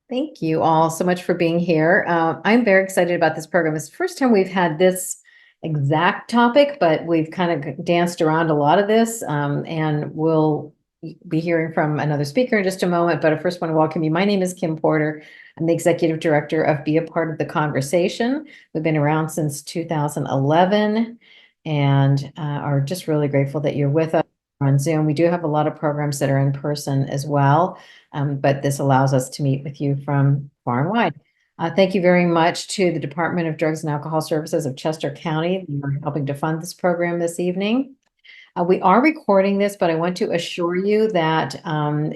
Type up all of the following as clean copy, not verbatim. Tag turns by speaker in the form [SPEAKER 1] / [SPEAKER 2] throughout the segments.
[SPEAKER 1] Thank you all so much for being here. I'm very excited about this program. It's the first time we've had this exact topic, but we've kind of danced around a lot of this, and we'll be hearing from another speaker in just a moment. But I first want to welcome you. My name is Kim Porter. I'm the executive director of Be a Part of the Conversation. We've been around since 2011 and are just really grateful that you're with us on Zoom. We do have a lot of programs that are in person as well. But this allows us to meet with you from far and wide. Thank you very much to the Department of Drugs and Alcohol Services of Chester County for helping to fund this program this evening. We are recording this, but I want to assure you that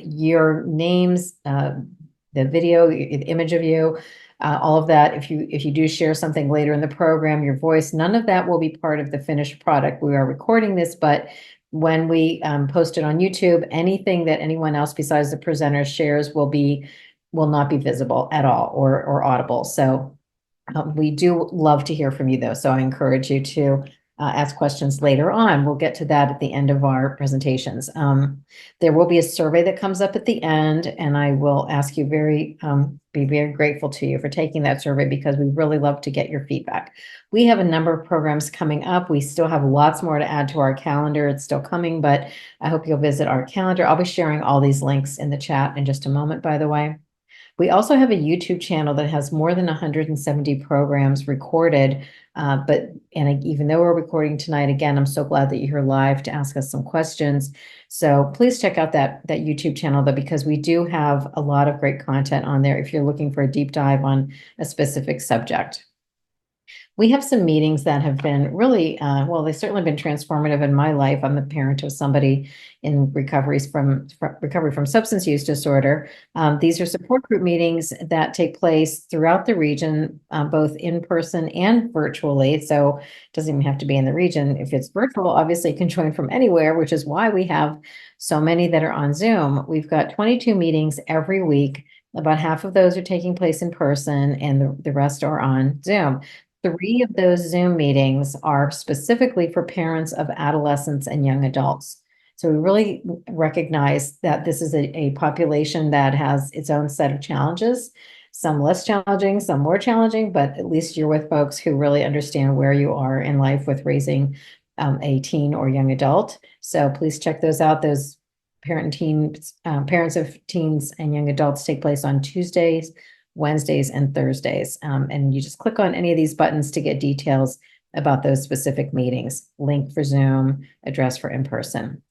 [SPEAKER 1] your names, the video, the image of you, all of that, if you do share something later in the program, your voice, none of that will be part of the finished product. We are recording this, but when we post it on YouTube, anything that anyone else besides the presenter shares will not be visible at all or audible. So we do love to hear from you though. So I encourage you to ask questions later on. We'll get to that at the end of our presentations. There will be a survey that comes up at the end, and I will ask you be very grateful to you for taking that survey because we really love to get your feedback. We have a number of programs coming up. We still have lots more to add to our calendar. It's still coming, but I hope you'll visit our calendar. I'll be sharing all these links in the chat in just a moment, by the way. We also have a YouTube channel that has more than 170 programs recorded. Even though we're recording tonight, again, I'm so glad that you're here live to ask us some questions. So please check out that YouTube channel though, because we do have a lot of great content on there if you're looking for a deep dive on a specific subject. We have some meetings that have been really, they've certainly been transformative in my life. I'm the parent of somebody in recovery from substance use disorder. These are support group meetings that take place throughout the region, both in person and virtually. So it doesn't even have to be in the region. If it's virtual, obviously you can join from anywhere, which is why we have so many that are on Zoom. We've got 22 meetings every week. About half of those are taking place in person and the rest are on Zoom. 3 of those Zoom meetings are specifically for parents of adolescents and young adults. So we really recognize that this is a population that has its own set of challenges, some less challenging, some more challenging, but at least you're with folks who really understand where you are in life with raising a teen or young adult. So please check those out. Those parents of teens and young adults take place on Tuesdays, Wednesdays, and Thursdays. And you just click on any of these buttons to get details about those specific meetings, link for Zoom, address for in-person.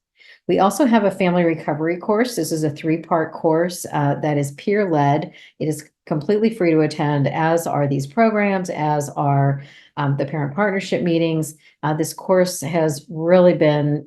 [SPEAKER 1] We also have a family recovery course. This is a 3-part course that is peer-led. It is completely free to attend, as are these programs, as are the parent partnership meetings. This course has really been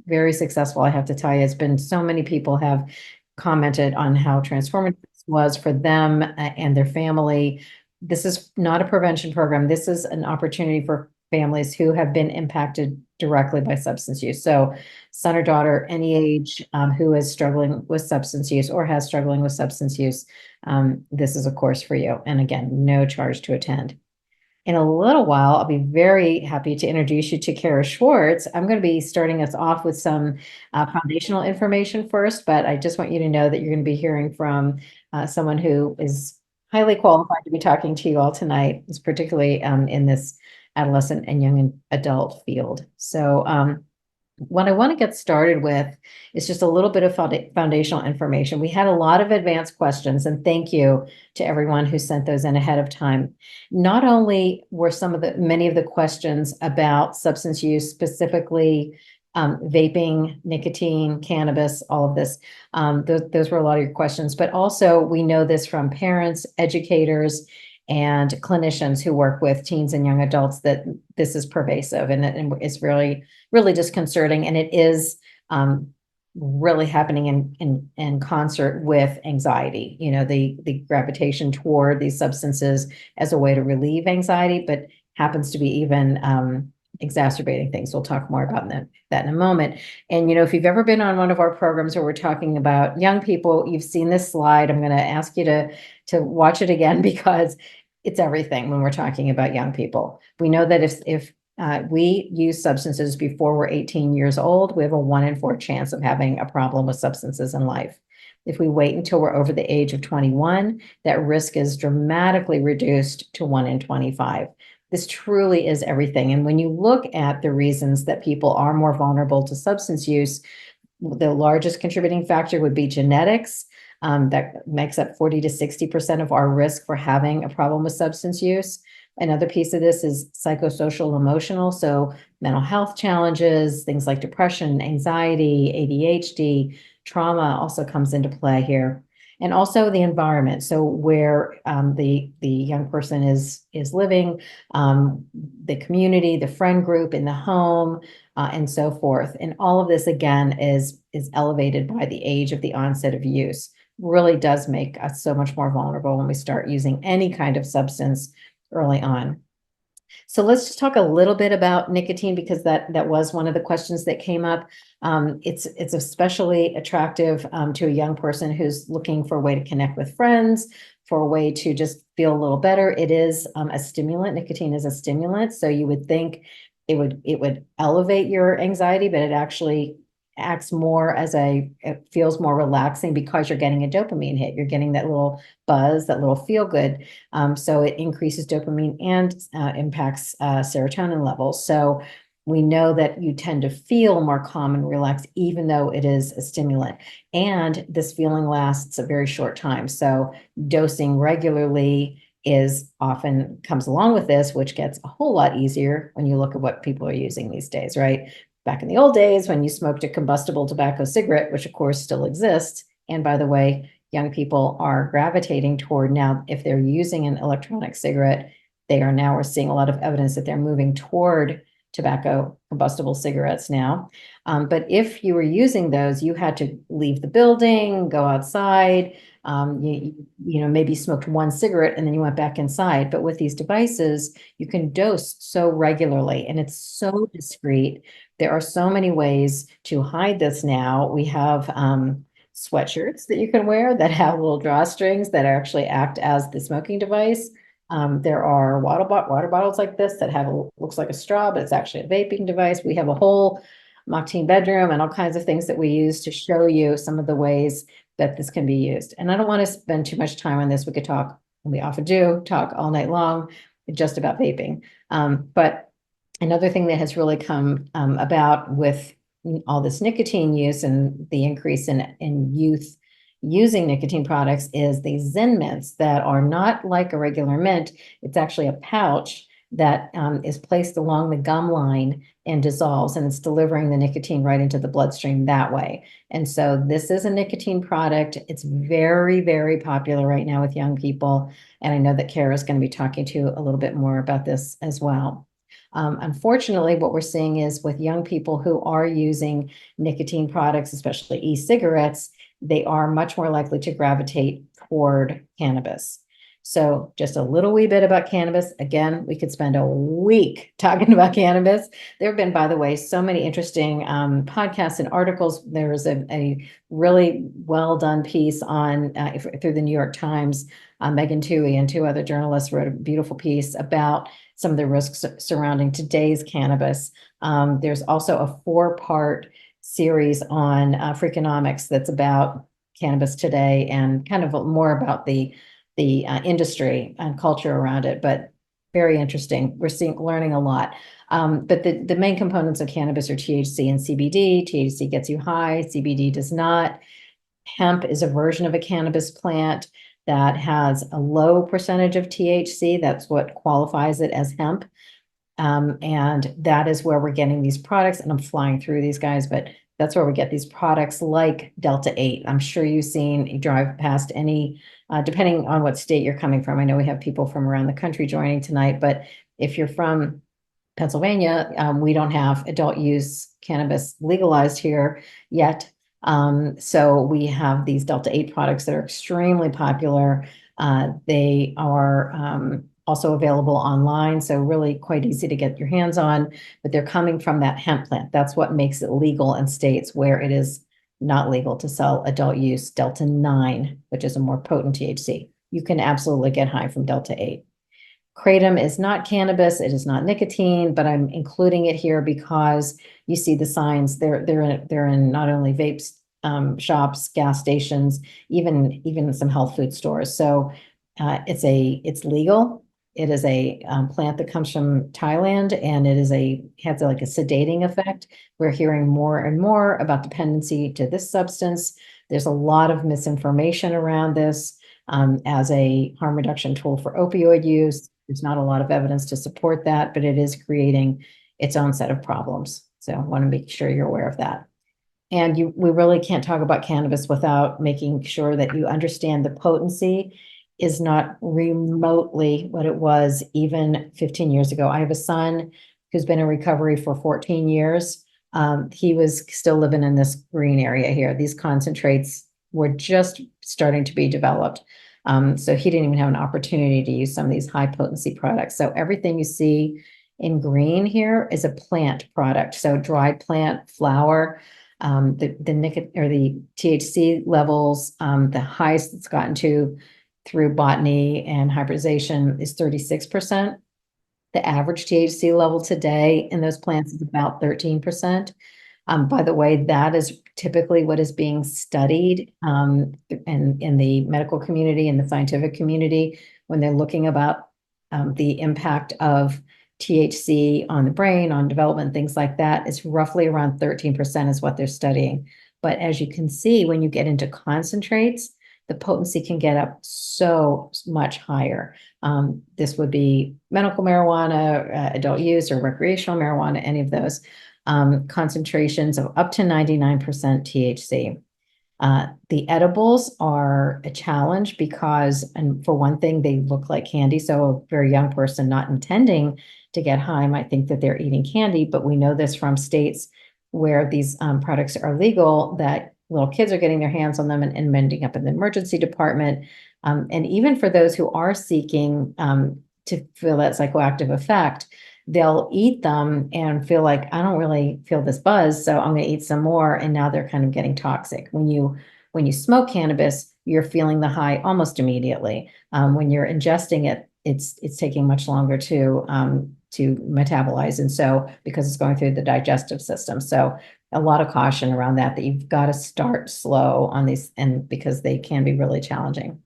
[SPEAKER 1] very successful, I have to tell you. It's been so many people have commented on how transformative this was for them and their family. This is not a prevention program. This is an opportunity for families who have been impacted directly by substance use. So son or daughter, any age, who is struggling with substance use or has struggling with substance use, this is a course for you. And again, no charge to attend. In a little while, I'll be very happy to introduce you to Kara Schwartz. I'm going to be starting us off with some foundational information first, but I just want you to know that you're going to be hearing from someone who is highly qualified to be talking to you all tonight, particularly in this adolescent and young adult field. So what I want to get started with is just a little bit of foundational information. We had a lot of advanced questions, and thank you to everyone who sent those in ahead of time. Not only were many of the questions about substance use, specifically vaping, nicotine, cannabis, all of this. Those were a lot of your questions, but also we know this from parents, educators, and clinicians who work with teens and young adults that this is pervasive and it's really, really disconcerting. And it is really happening in concert with anxiety, the gravitation toward these substances as a way to relieve anxiety, but happens to be even exacerbating things. We'll talk more about that in a moment. And, if you've ever been on one of our programs where we're talking about young people, you've seen this slide. I'm going to ask you to watch it again because it's everything when we're talking about young people. We know that if we use substances before we're 18 years old, we have a 1 in 4 chance of having a problem with substances in life. If we wait until we're over the age of 21, that risk is dramatically reduced to 1 in 25. This truly is everything. And when you look at the reasons that people are more vulnerable to substance use, the largest contributing factor would be genetics. That makes up 40 to 60% of our risk for having a problem with substance use. Another piece of this is psychosocial emotional. So mental health challenges, things like depression, anxiety, ADHD, trauma also comes into play here. And also the environment. So where the young person is living, the community, the friend group in the home, and so forth. And all of this again is elevated by the age of the onset of use. Really does make us so much more vulnerable when we start using any kind of substance early on. So let's just talk a little bit about nicotine, because that was one of the questions that came up. It's especially attractive to a young person who's looking for a way to connect with friends, for a way to just feel a little better. It is a stimulant. Nicotine is a stimulant, so you would think it would elevate your anxiety, but it actually acts more as it feels more relaxing because you're getting a dopamine hit. You're getting that little buzz, that little feel good. So it increases dopamine and impacts serotonin levels. So we know that you tend to feel more calm and relaxed, even though it is a stimulant. And this feeling lasts a very short time. So dosing regularly often comes along with this, which gets a whole lot easier when you look at what people are using these days, right? Back in the old days, when you smoked a combustible tobacco cigarette, which of course still exists, and by the way, young people are gravitating toward now, if they're using an electronic cigarette, we're seeing a lot of evidence that they're moving toward tobacco combustible cigarettes now. But if you were using those, you had to leave the building, go outside, maybe smoked one cigarette and then you went back inside. But with these devices, you can dose so regularly and it's so discreet. There are so many ways to hide this now. We have sweatshirts that you can wear that have little drawstrings that actually act as the smoking device. There are water bottles like this that looks like a straw, but it's actually a vaping device. We have a whole mock-teen bedroom and all kinds of things that we use to show you some of the ways that this can be used. And I don't want to spend too much time on this. We could talk, and we often do talk all night long just about vaping. But another thing that has really come about with all this nicotine use and the increase in youth using nicotine products is the Zen mints that are not like a regular mint. It's actually a pouch that is placed along the gum line and dissolves, and it's delivering the nicotine right into the bloodstream that way. And so this is a nicotine product. It's very, very popular right now with young people. And I know that Kara is going to be talking to you a little bit more about this as well. Unfortunately, what we're seeing is with young people who are using nicotine products, especially e-cigarettes, they are much more likely to gravitate toward cannabis. So just a little wee bit about cannabis. Again, we could spend a week talking about cannabis. There have been, by the way, so many interesting podcasts and articles. There was a really well done piece on through the New York Times. Megan Toohey and two other journalists wrote a beautiful piece about some of the risks surrounding today's cannabis. There's also a 4-part series on Freakonomics that's about cannabis today and kind of more about the industry and culture around it, but very interesting. We're learning a lot. But the main components of cannabis are THC and CBD. THC gets you high, CBD does not. Hemp is a version of a cannabis plant that has a low percentage of THC. That's what qualifies it as hemp. And that is where we're getting these products. And I'm flying through these guys, but that's where we get these products like Delta 8. I'm sure you drive past any, depending on what state you're coming from. I know we have people from around the country joining tonight, but if you're from Pennsylvania, we don't have adult use cannabis legalized here yet. So we have these Delta 8 products that are extremely popular. They are also available online, so really quite easy to get your hands on, but they're coming from that hemp plant. That's what makes it legal in states where it is not legal to sell adult use Delta 9, which is a more potent THC. You can absolutely get high from Delta 8. Kratom is not cannabis, it is not nicotine, but I'm including it here because you see the signs. They're in not only vapes, shops, gas stations, even some health food stores. So it's legal. It is a plant that comes from Thailand, and it has like a sedating effect. We're hearing more and more about dependency to this substance. There's a lot of misinformation around this as a harm reduction tool for opioid use. There's not a lot of evidence to support that, but it is creating its own set of problems. So I want to make sure you're aware of that. And we really can't talk about cannabis without making sure that you understand the potency is not remotely what it was even 15 years ago. I have a son who's been in recovery for 14 years. He was still living in this green area here. These concentrates were just starting to be developed. So he didn't even have an opportunity to use some of these high potency products. So everything you see in green here is a plant product. So dried plant flower, the nicotine or the THC levels, the highest it's gotten to through botany and hybridization is 36%. The average THC level today in those plants is about 13%. By the way, that is typically what is being studied in the medical community and the scientific community when they're looking about the impact of THC on the brain, on development, things like that. It's roughly around 13% is what they're studying. But as you can see, when you get into concentrates, the potency can get up so much higher. This would be medical marijuana, adult use, or recreational marijuana, any of those. Concentrations of up to 99% THC. The edibles are a challenge because, and for one thing, they look like candy. So a very young person not intending to get high might think that they're eating candy, but we know this from states where these products are legal, that little kids are getting their hands on them and ending up in the emergency department. And even for those who are seeking to feel that psychoactive effect, they'll eat them and feel like, I don't really feel this buzz, so I'm going to eat some more. And now they're kind of getting toxic. When you smoke cannabis, you're feeling the high almost immediately. When you're ingesting it, it's taking much longer to metabolize. And so because it's going through the digestive system. So a lot of caution around that you've got to start slow on these, and because they can be really challenging.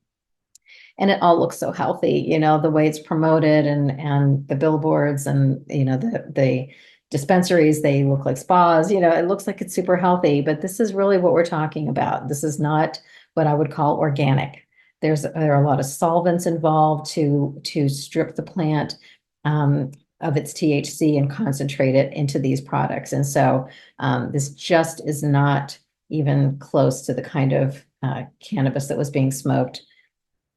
[SPEAKER 1] And it all looks so healthy, the way it's promoted and the billboards and, the dispensaries, they look like spas, it looks like it's super healthy, but this is really what we're talking about. This is not what I would call organic. There are a lot of solvents involved to strip the plant of its THC and concentrate it into these products. And so this just is not even close to the kind of cannabis that was being smoked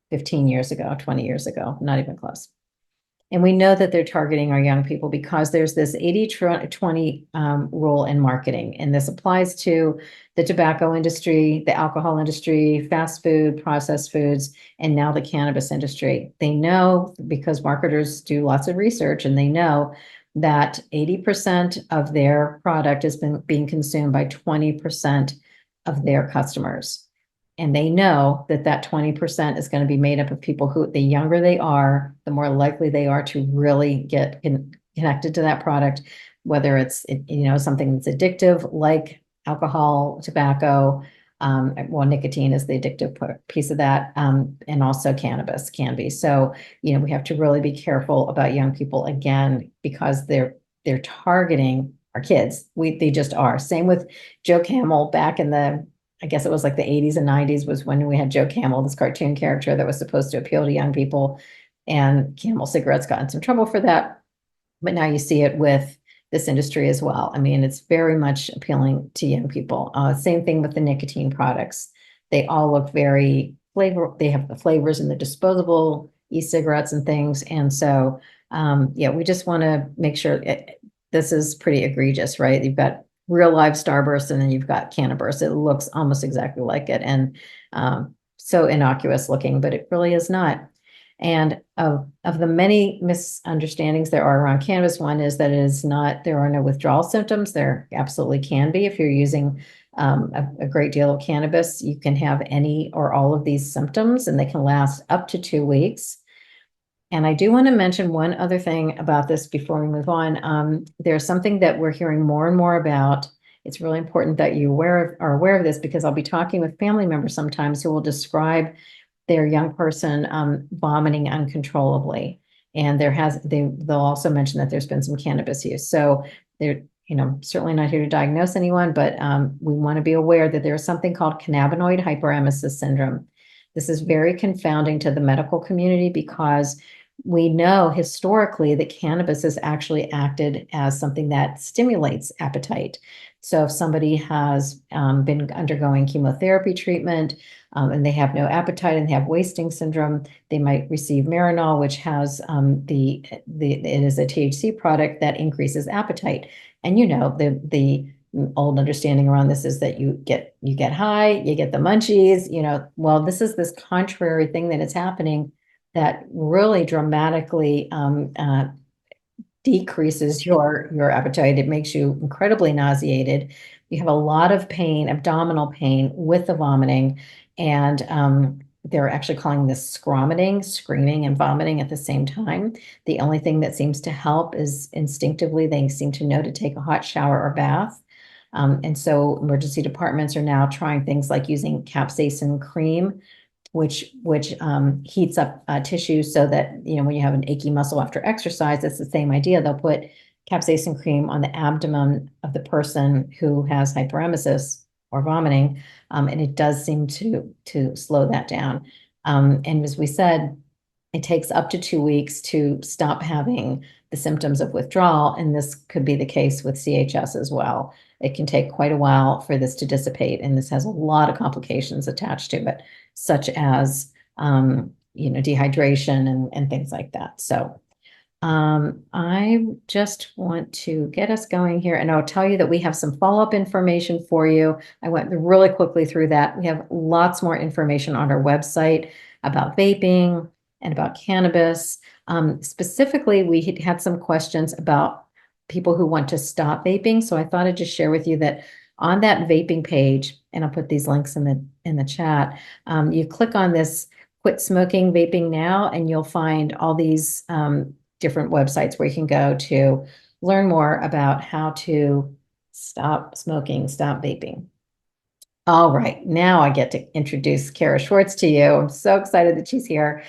[SPEAKER 1] 15 years ago, 20 years ago, not even close. And we know that they're targeting our young people because there's this 80-20 rule in marketing. And this applies to the tobacco industry, the alcohol industry, fast food, processed foods, and now the cannabis industry. They know, because marketers do lots of research, and they know that 80% of their product has been being consumed by 20% of their customers. And they know that 20% is going to be made up of people who, the younger they are, the more likely they are to really get connected to that product, whether it's, something that's addictive like alcohol, tobacco, nicotine is the addictive piece of that, and also cannabis can be. So, we have to really be careful about young people, again, because they're targeting our kids. They just are. Same with Joe Camel back in I guess it was like the 80s and 90s was when we had Joe Camel, this cartoon character that was supposed to appeal to young people, and Camel cigarettes got in some trouble for that. But now you see it with this industry as well. I mean, it's very much appealing to young people. Same thing with the nicotine products. They all look very they have the flavors in the disposable e-cigarettes and things. And so, we just want to make sure this is pretty egregious, right? You've got real live Starburst, and then you've got Cannabis. It looks almost exactly like it, and so innocuous looking, but it really is not. And of the many misunderstandings there are around cannabis, one is that there are no withdrawal symptoms. There absolutely can be. If you're using a great deal of cannabis, you can have any or all of these symptoms, and they can last up to 2 weeks. And I do want to mention one other thing about this before we move on. There's something that we're hearing more and more about, it's really important that you are aware of this, because I'll be talking with family members sometimes who will describe their young person vomiting uncontrollably. And they'll also mention that there's been some cannabis use. So they're, certainly not here to diagnose anyone, but we want to be aware that there's something called cannabinoid hyperemesis syndrome. This is very confounding to the medical community, because we know historically that cannabis has actually acted as something that stimulates appetite. So if somebody has been undergoing chemotherapy treatment, and they have no appetite and they have wasting syndrome, they might receive Marinol, which has it is a THC product that increases appetite. And the old understanding around this is that you get high, you get the munchies. Well, this is this contrary thing that is happening that really dramatically decreases your appetite. It makes you incredibly nauseated. You have a lot of pain, abdominal pain with the vomiting, and they're actually calling this scromiting, screaming and vomiting at the same time. The only thing that seems to help is instinctively they seem to know to take a hot shower or bath. And so emergency departments are now trying things like using capsaicin cream, which heats up tissue, so that when you have an achy muscle after exercise, it's the same idea. They'll put capsaicin cream on the abdomen of the person who has hyperemesis or vomiting, and it does seem to slow that down. And as we said, it takes up to 2 weeks to stop having the symptoms of withdrawal, and this could be the case with CHS as well. It can take quite a while for this to dissipate, and this has a lot of complications attached to it, such as dehydration and things like that. So I just want to get us going here, and I'll tell you that we have some follow-up information for you. I went really quickly through that. We have lots more information on our website about vaping and about cannabis. Specifically, we had some questions about people who want to stop vaping. So I thought I'd just share with you that on that vaping page, and I'll put these links in the chat, you click on this Quit Smoking Vaping Now, and you'll find all these different websites where you can go to learn more about how to stop smoking, stop vaping. All right, now I get to introduce Kara Schwartz to you. I'm so excited that she's here.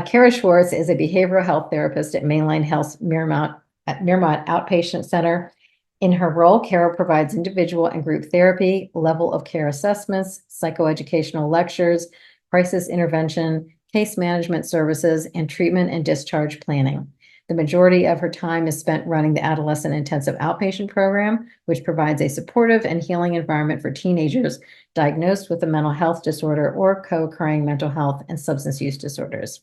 [SPEAKER 1] Kara Schwartz is a behavioral health therapist at Mainline Health Miramont Outpatient Center. In her role, Kara provides individual and group therapy, level of care assessments, psychoeducational lectures, crisis intervention, case management services, and treatment and discharge planning. The majority of her time is spent running the Adolescent Intensive Outpatient Program, which provides a supportive and healing environment for teenagers diagnosed with a mental health disorder or co-occurring mental health and substance use disorders.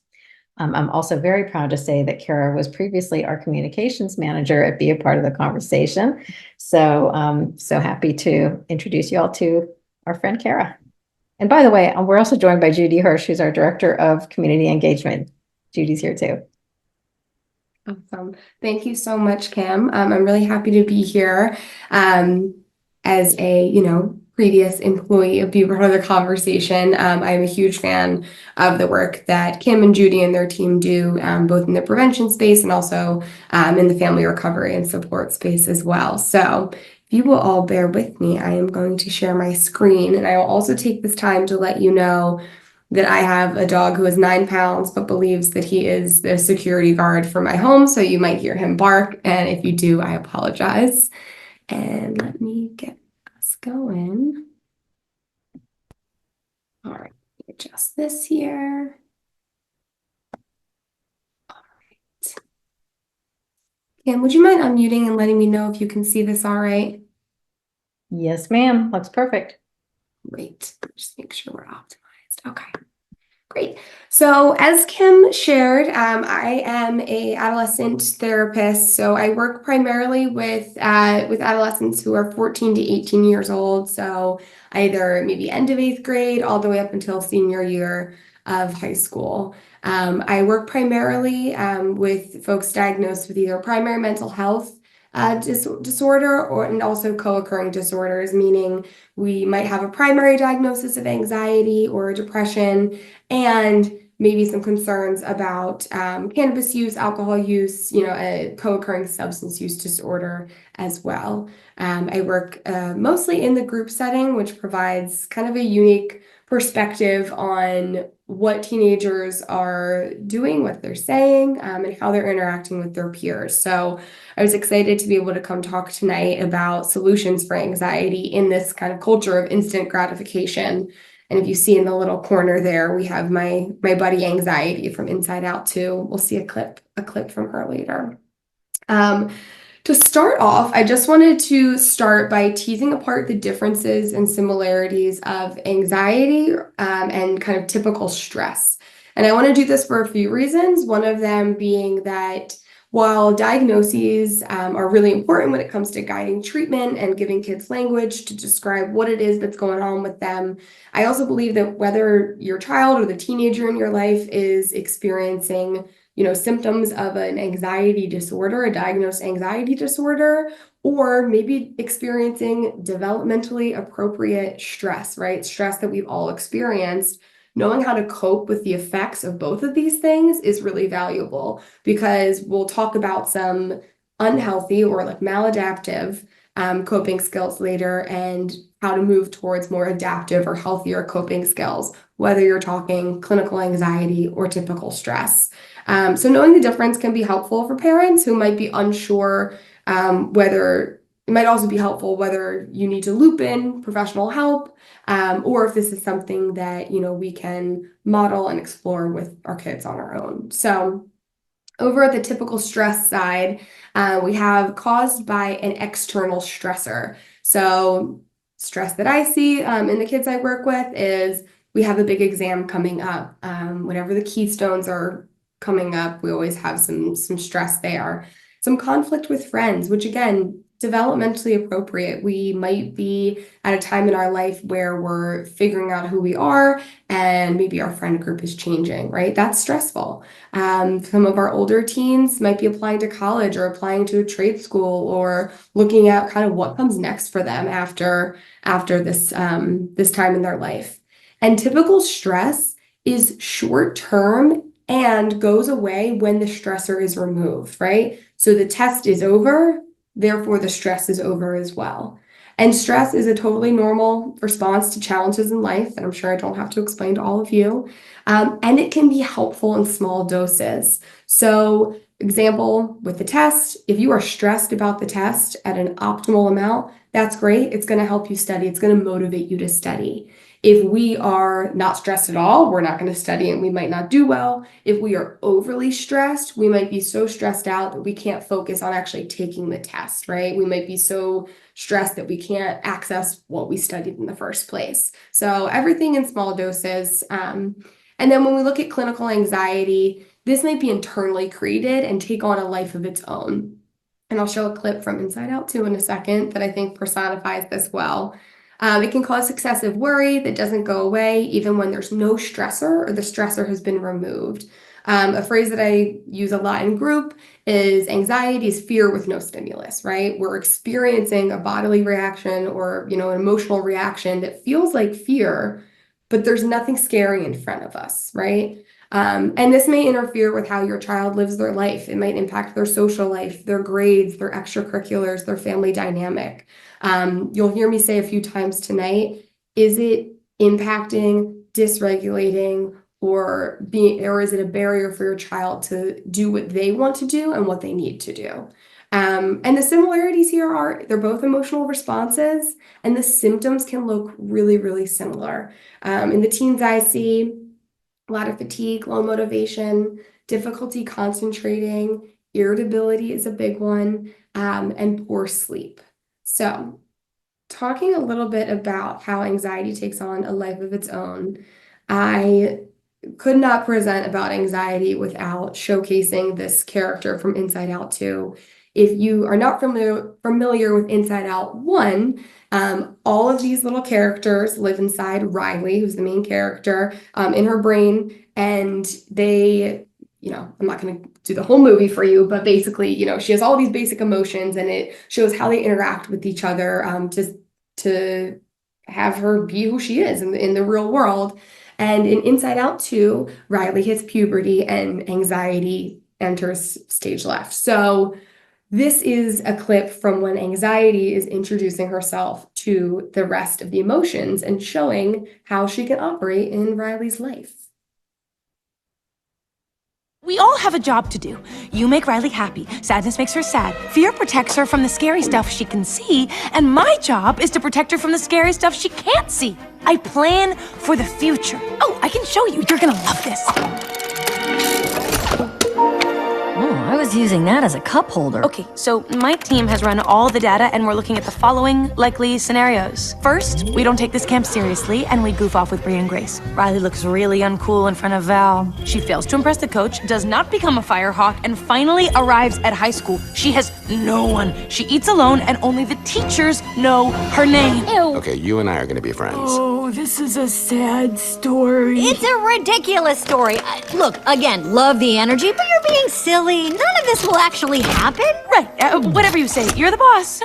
[SPEAKER 1] I'm also very proud to say that Kara was previously our communications manager at Be a Part of the Conversation. So so happy to introduce you all to our friend Kara. And by the way, we're also joined by Judy Hirsch, who's our Director of Community Engagement. Judy's here too.
[SPEAKER 2] Awesome. Thank you so much, Kim. I'm really happy to be here as a, previous employee of Be Part of the Conversation. I'm a huge fan of the work that Kim and Judy and their team do, both in the prevention space and also in the family recovery and support space as well. So if you will all bear with me, I am going to share my screen, and I will also take this time to let you know that I have a dog who is 9 pounds, but believes that he is the security guard for my home. So you might hear him bark. And if you do, I apologize. And let me get us going. All right, adjust this here. All right. Kim, would you mind unmuting and letting me know if you can see this all right?
[SPEAKER 1] Yes, ma'am. Looks perfect.
[SPEAKER 2] Great. Just make sure we're optimized. Okay. Great. So as Kim shared, I am a adolescent therapist. So I work primarily with adolescents who are 14 to 18 years old. So either maybe end of 8th grade all the way up until senior year of high school. I work primarily with folks diagnosed with either primary mental health disorder and also co-occurring disorders, meaning we might have a primary diagnosis of anxiety or depression, and maybe some concerns about cannabis use, alcohol use, a co-occurring substance use disorder as well. I work mostly in the group setting, which provides kind of a unique perspective on what teenagers are doing, what they're saying, and how they're interacting with their peers. So I was excited to be able to come talk tonight about solutions for anxiety in this kind of culture of instant gratification. And if you see in the little corner there, we have my buddy Anxiety from Inside Out 2. We'll see a clip from her later. To start off, I just wanted to start by teasing apart the differences and similarities of anxiety and kind of typical stress. And I want to do this for a few reasons. One of them being that while diagnoses are really important when it comes to guiding treatment and giving kids language to describe what it is that's going on with them, I also believe that whether your child or the teenager in your life is experiencing symptoms of an anxiety disorder, a diagnosed anxiety disorder, or maybe experiencing developmentally appropriate stress, right? Stress that we've all experienced. Knowing how to cope with the effects of both of these things is really valuable because we'll talk about some unhealthy or like maladaptive coping skills later and how to move towards more adaptive or healthier coping skills, whether you're talking clinical anxiety or typical stress. So knowing the difference can be helpful for parents who might be unsure whether it might also be helpful whether you need to loop in professional help or if this is something that we can model and explore with our kids on our own. So over at the typical stress side, we have caused by an external stressor. So stress that I see in the kids I work with is we have a big exam coming up. Whenever the keystones are coming up, we always have some stress there. Some conflict with friends, which again, developmentally appropriate. We might be at a time in our life where we're figuring out who we are and maybe our friend group is changing, right? That's stressful. Some of our older teens might be applying to college or applying to a trade school or looking at kind of what comes next for them after this time in their life. And typical stress is short term and goes away when the stressor is removed, right? So the test is over, therefore the stress is over as well. And stress is a totally normal response to challenges in life that I'm sure I don't have to explain to all of you. And it can be helpful in small doses. So example with the test, if you are stressed about the test at an optimal amount, that's great. It's going to help you study. It's going to motivate you to study. If we are not stressed at all, we're not going to study and we might not do well. If we are overly stressed, we might be so stressed out that we can't focus on actually taking the test, right? We might be so stressed that we can't access what we studied in the first place. So everything in small doses. And then when we look at clinical anxiety, this might be internally created and take on a life of its own. And I'll show a clip from Inside Out 2 in a second that I think personifies this well. It can cause excessive worry that doesn't go away even when there's no stressor or the stressor has been removed. A phrase that I use a lot in group is anxiety is fear with no stimulus, right? We're experiencing a bodily reaction or, an emotional reaction that feels like fear, but there's nothing scary in front of us, right? And this may interfere with how your child lives their life. It might impact their social life, their grades, their extracurriculars, their family dynamic. You'll hear me say a few times tonight, is it impacting, dysregulating, or is it a barrier for your child to do what they want to do and what they need to do? And the similarities here are they're both emotional responses and the symptoms can look really, really similar. In the teens I see, a lot of fatigue, low motivation, difficulty concentrating, irritability is a big one, and poor sleep. So talking a little bit about how anxiety takes on a life of its own, I could not present about anxiety without showcasing this character from Inside Out 2. If you are not familiar with Inside Out 1, all of these little characters live inside Riley, who's the main character, in her brain, and they, I'm not going to do the whole movie for you, but basically, she has all these basic emotions, and it shows how they interact with each other to have her be who she is in the real world. And in Inside Out 2, Riley hits puberty and anxiety enters stage left. So this is a clip from when anxiety is introducing herself to the rest of the emotions and showing how she can operate in Riley's life.
[SPEAKER 3] We all have a job to do. You make Riley happy. Sadness makes her sad. Fear protects her from the scary stuff she can see. And my job is to protect her from the scary stuff she can't see. I plan for the future. Oh, I can show you. You're gonna love this.
[SPEAKER 4] Oh, I was using that as a cup holder.
[SPEAKER 3] Okay, so my team has run all the data and we're looking at the following likely scenarios. First, we don't take this camp seriously and we goof off with Bree and Grace. Riley looks really uncool in front of Val. She fails to impress the coach, does not become a firehawk, and finally arrives at high school. She has no one. She eats alone and only the teachers know her name.
[SPEAKER 4] Ew.
[SPEAKER 5] Okay, you and I are gonna be friends.
[SPEAKER 3] Oh, this is a sad story.
[SPEAKER 4] It's a ridiculous story. Look, again, love the energy, but you're being silly. None of this will actually happen.
[SPEAKER 3] Right, whatever you say, you're the boss.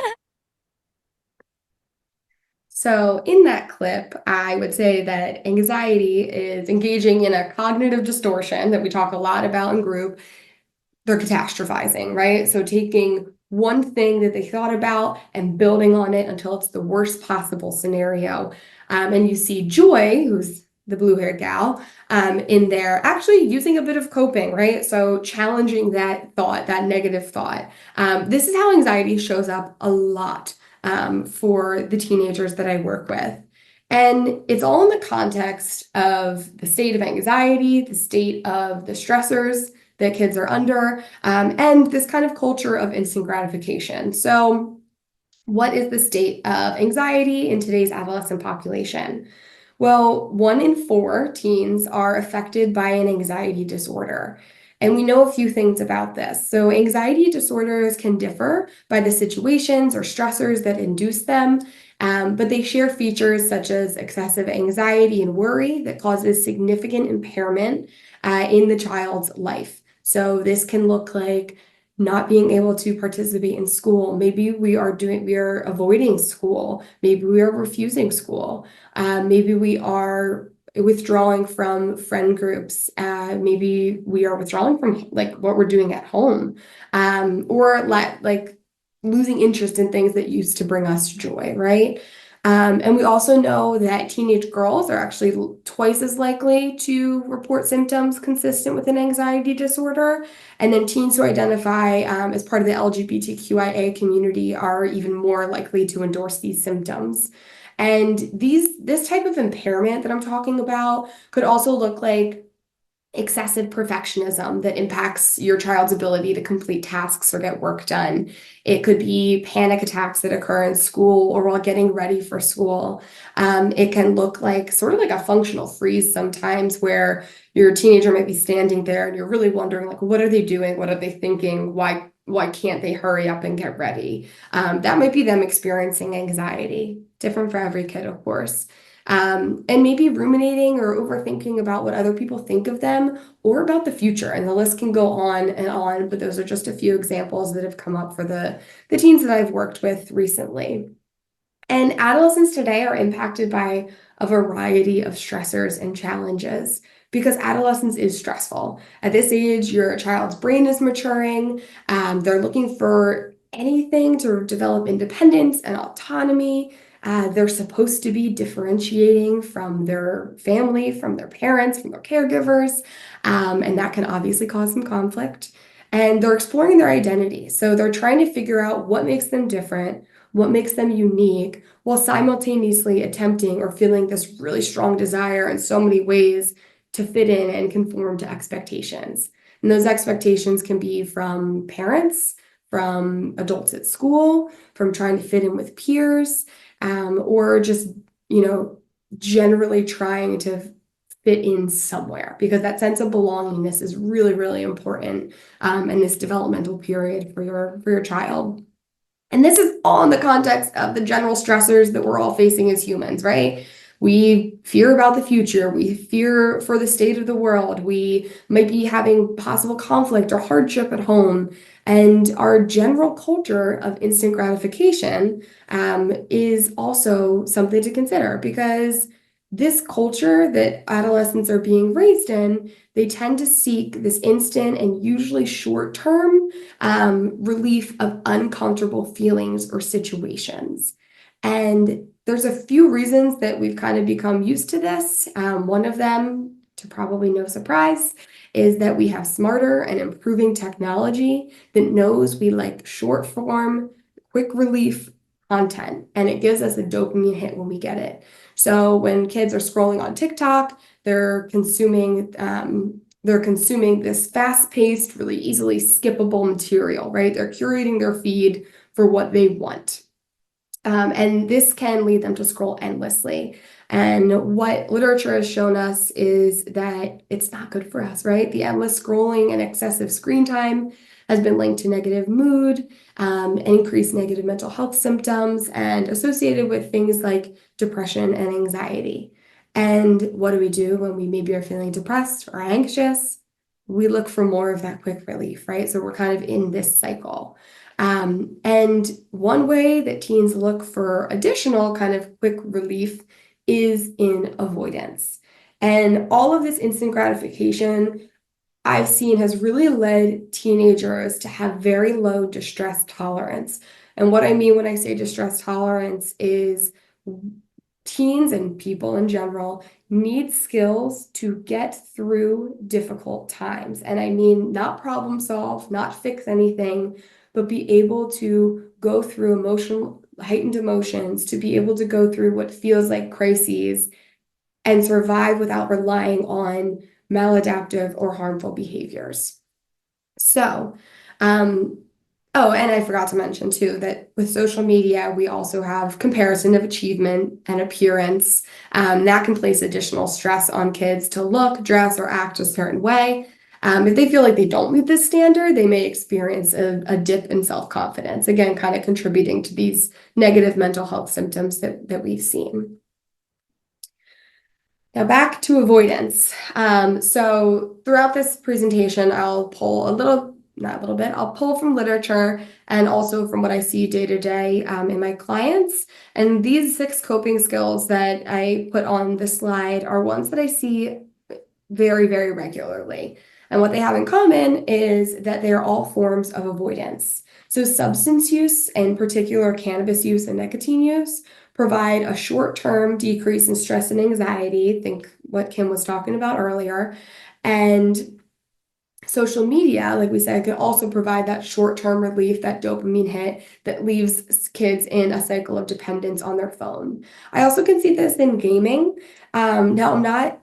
[SPEAKER 2] So in that clip, I would say that anxiety is engaging in a cognitive distortion that we talk a lot about in group. They're catastrophizing, right? So taking one thing that they thought about and building on it until it's the worst possible scenario. And you see Joy, who's the blue-haired gal, in there actually using a bit of coping, right? So challenging that thought, that negative thought. This is how anxiety shows up a lot for the teenagers that I work with. And it's all in the context of the state of anxiety, the state of the stressors that kids are under, and this kind of culture of instant gratification. So what is the state of anxiety in today's adolescent population? Well, 1 in 4 teens are affected by an anxiety disorder. And we know a few things about this. So anxiety disorders can differ by the situations or stressors that induce them, but they share features such as excessive anxiety and worry that causes significant impairment in the child's life. So this can look like not being able to participate in school. Maybe we are avoiding school. Maybe we are refusing school. Maybe we are withdrawing from friend groups. Maybe we are withdrawing from like what we're doing at home, or like losing interest in things that used to bring us joy, right? And we also know that teenage girls are actually twice as likely to report symptoms consistent with an anxiety disorder. And then teens who identify as part of the LGBTQIA community are even more likely to endorse these symptoms. And this type of impairment that I'm talking about could also look like excessive perfectionism that impacts your child's ability to complete tasks or get work done. It could be panic attacks that occur in school or while getting ready for school. It can look like sort of like a functional freeze sometimes, where your teenager might be standing there and you're really wondering, like, what are they doing? What are they thinking? Why can't they hurry up and get ready? That might be them experiencing anxiety. Different for every kid, of course. And maybe ruminating or overthinking about what other people think of them or about the future. And the list can go on and on, but those are just a few examples that have come up for the teens that I've worked with recently. And adolescents today are impacted by a variety of stressors and challenges because adolescence is stressful. At this age, your child's brain is maturing. They're looking for anything to develop independence and autonomy. They're supposed to be differentiating from their family, from their parents, from their caregivers, and that can obviously cause some conflict. And they're exploring their identity. So they're trying to figure out what makes them different, what makes them unique, while simultaneously attempting or feeling this really strong desire in so many ways to fit in and conform to expectations. And those expectations can be from parents, from adults at school, from trying to fit in with peers, or just, generally trying to fit in somewhere, because that sense of belongingness is really, really important in this developmental period for your child. And this is all in the context of the general stressors that we're all facing as humans, right? We fear about the future. We fear for the state of the world. We might be having possible conflict or hardship at home. And our general culture of instant gratification is also something to consider, because this culture that adolescents are being raised in, they tend to seek this instant and usually short-term relief of uncomfortable feelings or situations. And there's a few reasons that we've kind of become used to this. One of them, to probably no surprise, is that we have smarter and improving technology that knows we like short form, quick relief content, and it gives us a dopamine hit when we get it. So when kids are scrolling on TikTok, they're consuming this fast-paced, really easily skippable material, right? They're curating their feed for what they want. And this can lead them to scroll endlessly. And what literature has shown us is that it's not good for us, right? The endless scrolling and excessive screen time has been linked to negative mood, increased negative mental health symptoms, and associated with things like depression and anxiety. And what do we do when we maybe are feeling depressed or anxious? We look for more of that quick relief, right? So we're kind of in this cycle. And one way that teens look for additional kind of quick relief is in avoidance. And all of this instant gratification I've seen has really led teenagers to have very low distress tolerance. And what I mean when I say distress tolerance is teens and people in general need skills to get through difficult times. And I mean not problem solve, not fix anything, but be able to go through heightened emotions, to be able to go through what feels like crises and survive without relying on maladaptive or harmful behaviors. So, oh, and I forgot to mention too that with social media, we also have comparison of achievement and appearance. That can place additional stress on kids to look, dress, or act a certain way. If they feel like they don't meet this standard, they may experience a dip in self-confidence, again, kind of contributing to these negative mental health symptoms that we've seen. Now back to avoidance. So throughout this presentation, I'll pull I'll pull from literature and also from what I see day to day in my clients. And these 6 coping skills that I put on this slide are ones that I see very, very regularly. And what they have in common is that they are all forms of avoidance. So substance use, in particular cannabis use and nicotine use, provide a short-term decrease in stress and anxiety, think what Kim was talking about earlier. And social media, like we said, can also provide that short-term relief, that dopamine hit that leaves kids in a cycle of dependence on their phone. I also can see this in gaming. Now, I'm not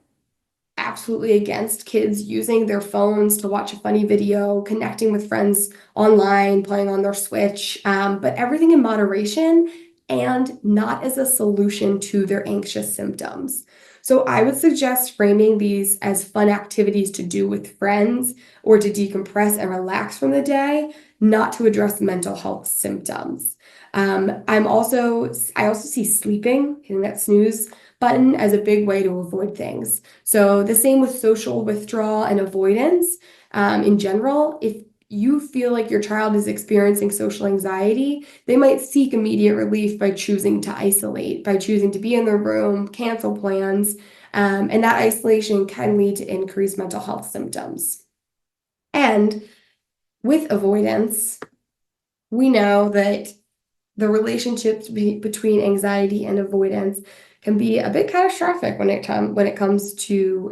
[SPEAKER 2] absolutely against kids using their phones to watch a funny video, connecting with friends online, playing on their Switch, but everything in moderation and not as a solution to their anxious symptoms. So I would suggest framing these as fun activities to do with friends or to decompress and relax from the day, not to address mental health symptoms. I also see sleeping, hitting that snooze button as a big way to avoid things. So the same with social withdrawal and avoidance. In general, if you feel like your child is experiencing social anxiety, they might seek immediate relief by choosing to isolate, by choosing to be in their room, cancel plans, and that isolation can lead to increased mental health symptoms. And with avoidance, we know that the relationships between anxiety and avoidance can be a bit catastrophic when it comes to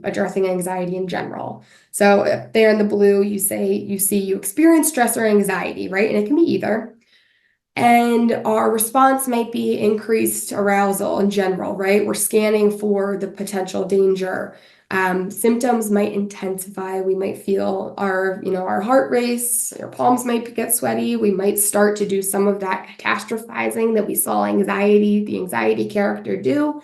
[SPEAKER 2] addressing anxiety in general. So if there in the blue, you experience stress or anxiety, right? And it can be either. And our response might be increased arousal in general, right? We're scanning for the potential danger. Symptoms might intensify. We might feel our heart race, our palms might get sweaty. We might start to do some of that catastrophizing that we saw the anxiety character do.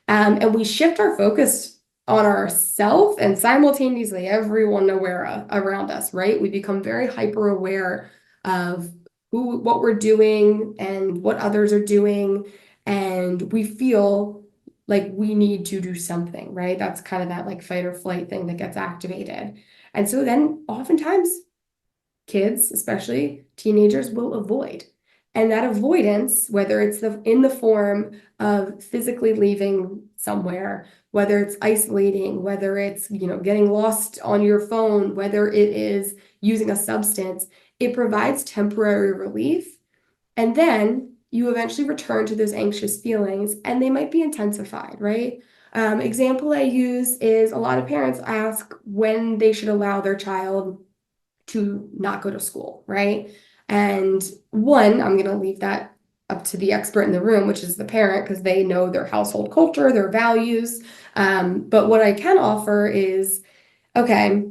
[SPEAKER 2] And we shift our focus on ourselves and simultaneously everyone around us, right? We become very hyper aware of what we're doing and what others are doing. And we feel like we need to do something, right? That's kind of that like fight or flight thing that gets activated. And so then oftentimes kids, especially teenagers, will avoid. And that avoidance, whether it's in the form of physically leaving somewhere, whether it's isolating, whether it's, getting lost on your phone, whether it is using a substance, it provides temporary relief. And then you eventually return to those anxious feelings and they might be intensified, right? Example I use is a lot of parents ask when they should allow their child to not go to school, right? And one, I'm going to leave that up to the expert in the room, which is the parent, because they know their household culture, their values. But what I can offer is, okay,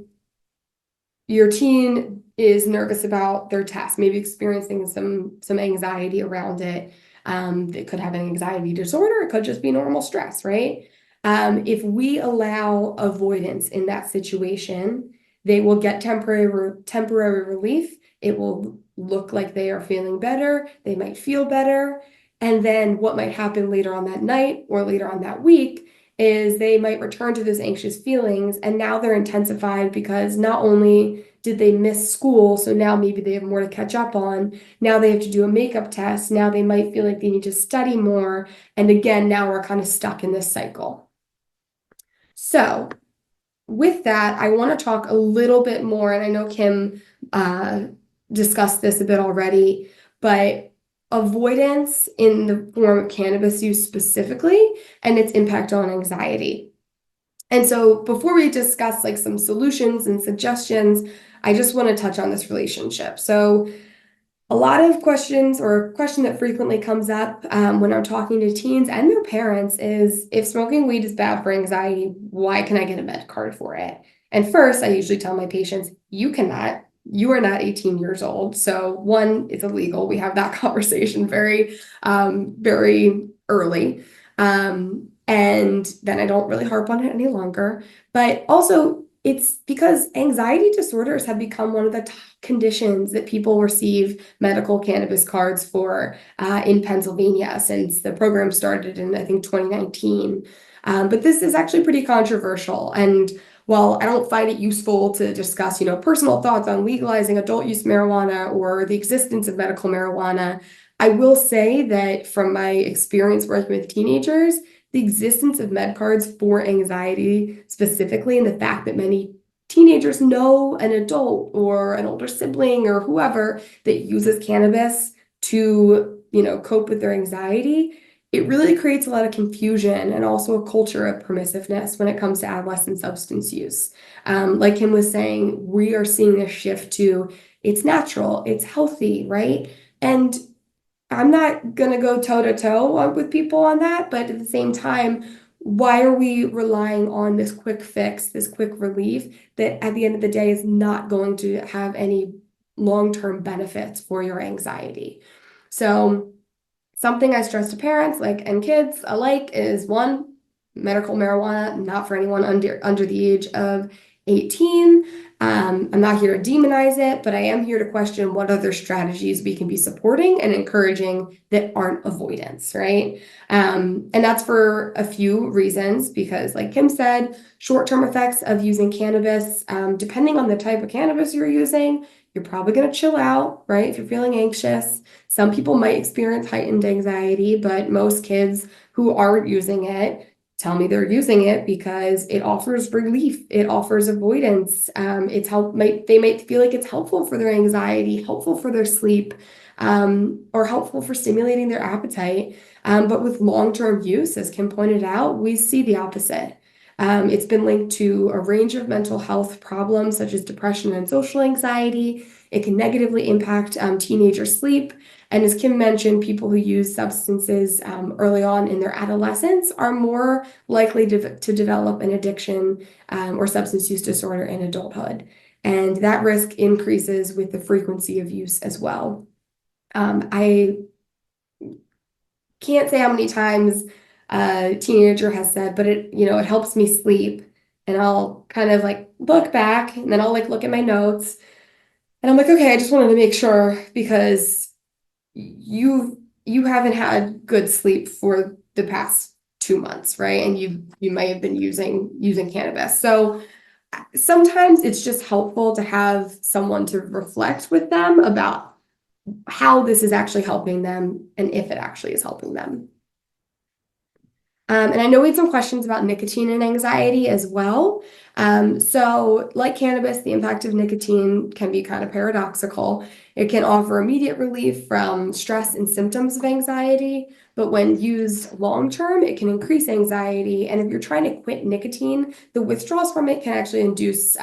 [SPEAKER 2] your teen is nervous about their test, maybe experiencing some anxiety around it. It could have an anxiety disorder. It could just be normal stress, right? If we allow avoidance in that situation, they will get temporary relief. It will look like they are feeling better. They might feel better. And then what might happen later on that night or later on that week is they might return to those anxious feelings. And now they're intensified because not only did they miss school, so now maybe they have more to catch up on. Now they have to do a makeup test. Now they might feel like they need to study more. And again, now we're kind of stuck in this cycle. So with that, I want to talk a little bit more, and I know Kim discussed this a bit already, but avoidance in the form of cannabis use specifically and its impact on anxiety. And so before we discuss like some solutions and suggestions, I just want to touch on this relationship. So a lot of questions, or a question that frequently comes up when I'm talking to teens and their parents is, if smoking weed is bad for anxiety, why can I get a med card for it? And first, I usually tell my patients, you cannot. You are not 18 years old. So one, it's illegal. We have that conversation very, very early. And then I don't really harp on it any longer. But also, it's because anxiety disorders have become one of the top conditions that people receive medical cannabis cards for in Pennsylvania since the program started in, I think, 2019. But this is actually pretty controversial. And while I don't find it useful to discuss, personal thoughts on legalizing adult use marijuana or the existence of medical marijuana, I will say that from my experience working with teenagers, the existence of med cards for anxiety specifically, and the fact that many teenagers know an adult or an older sibling or whoever that uses cannabis to, cope with their anxiety, it really creates a lot of confusion and also a culture of permissiveness when it comes to adolescent substance use. Like Kim was saying, we are seeing a shift to it's natural, it's healthy, right? And I'm not going to go toe to toe with people on that, but at the same time, why are we relying on this quick fix, this quick relief that at the end of the day is not going to have any long-term benefits for your anxiety? So something I stress to parents and kids alike is, one, medical marijuana, not for anyone under the age of 18. I'm not here to demonize it, but I am here to question what other strategies we can be supporting and encouraging that aren't avoidance, right? And that's for a few reasons, because like Kim said, short-term effects of using cannabis, depending on the type of cannabis you're using, you're probably going to chill out, right? If you're feeling anxious. Some people might experience heightened anxiety, but most kids who aren't using it tell me they're using it because it offers relief. It offers avoidance. They might feel like it's helpful for their anxiety, helpful for their sleep, or helpful for stimulating their appetite. But with long-term use, as Kim pointed out, we see the opposite. It's been linked to a range of mental health problems such as depression and social anxiety. It can negatively impact teenager sleep. And as Kim mentioned, people who use substances early on in their adolescence are more likely to develop an addiction or substance use disorder in adulthood. And that risk increases with the frequency of use as well. I can't say how many times a teenager has said, but it helps me sleep. And I'll kind of look back, and then I'll look at my notes, and I'm like, okay, I just wanted to make sure because you haven't had good sleep for the past 2 months, right? And you may have been using cannabis. So sometimes it's just helpful to have someone to reflect with them about how this is actually helping them and if it actually is helping them. And I know we had some questions about nicotine and anxiety as well. So like cannabis, the impact of nicotine can be kind of paradoxical. It can offer immediate relief from stress and symptoms of anxiety, but when used long term, it can increase anxiety. And if you're trying to quit nicotine, the withdrawals from it can actually induce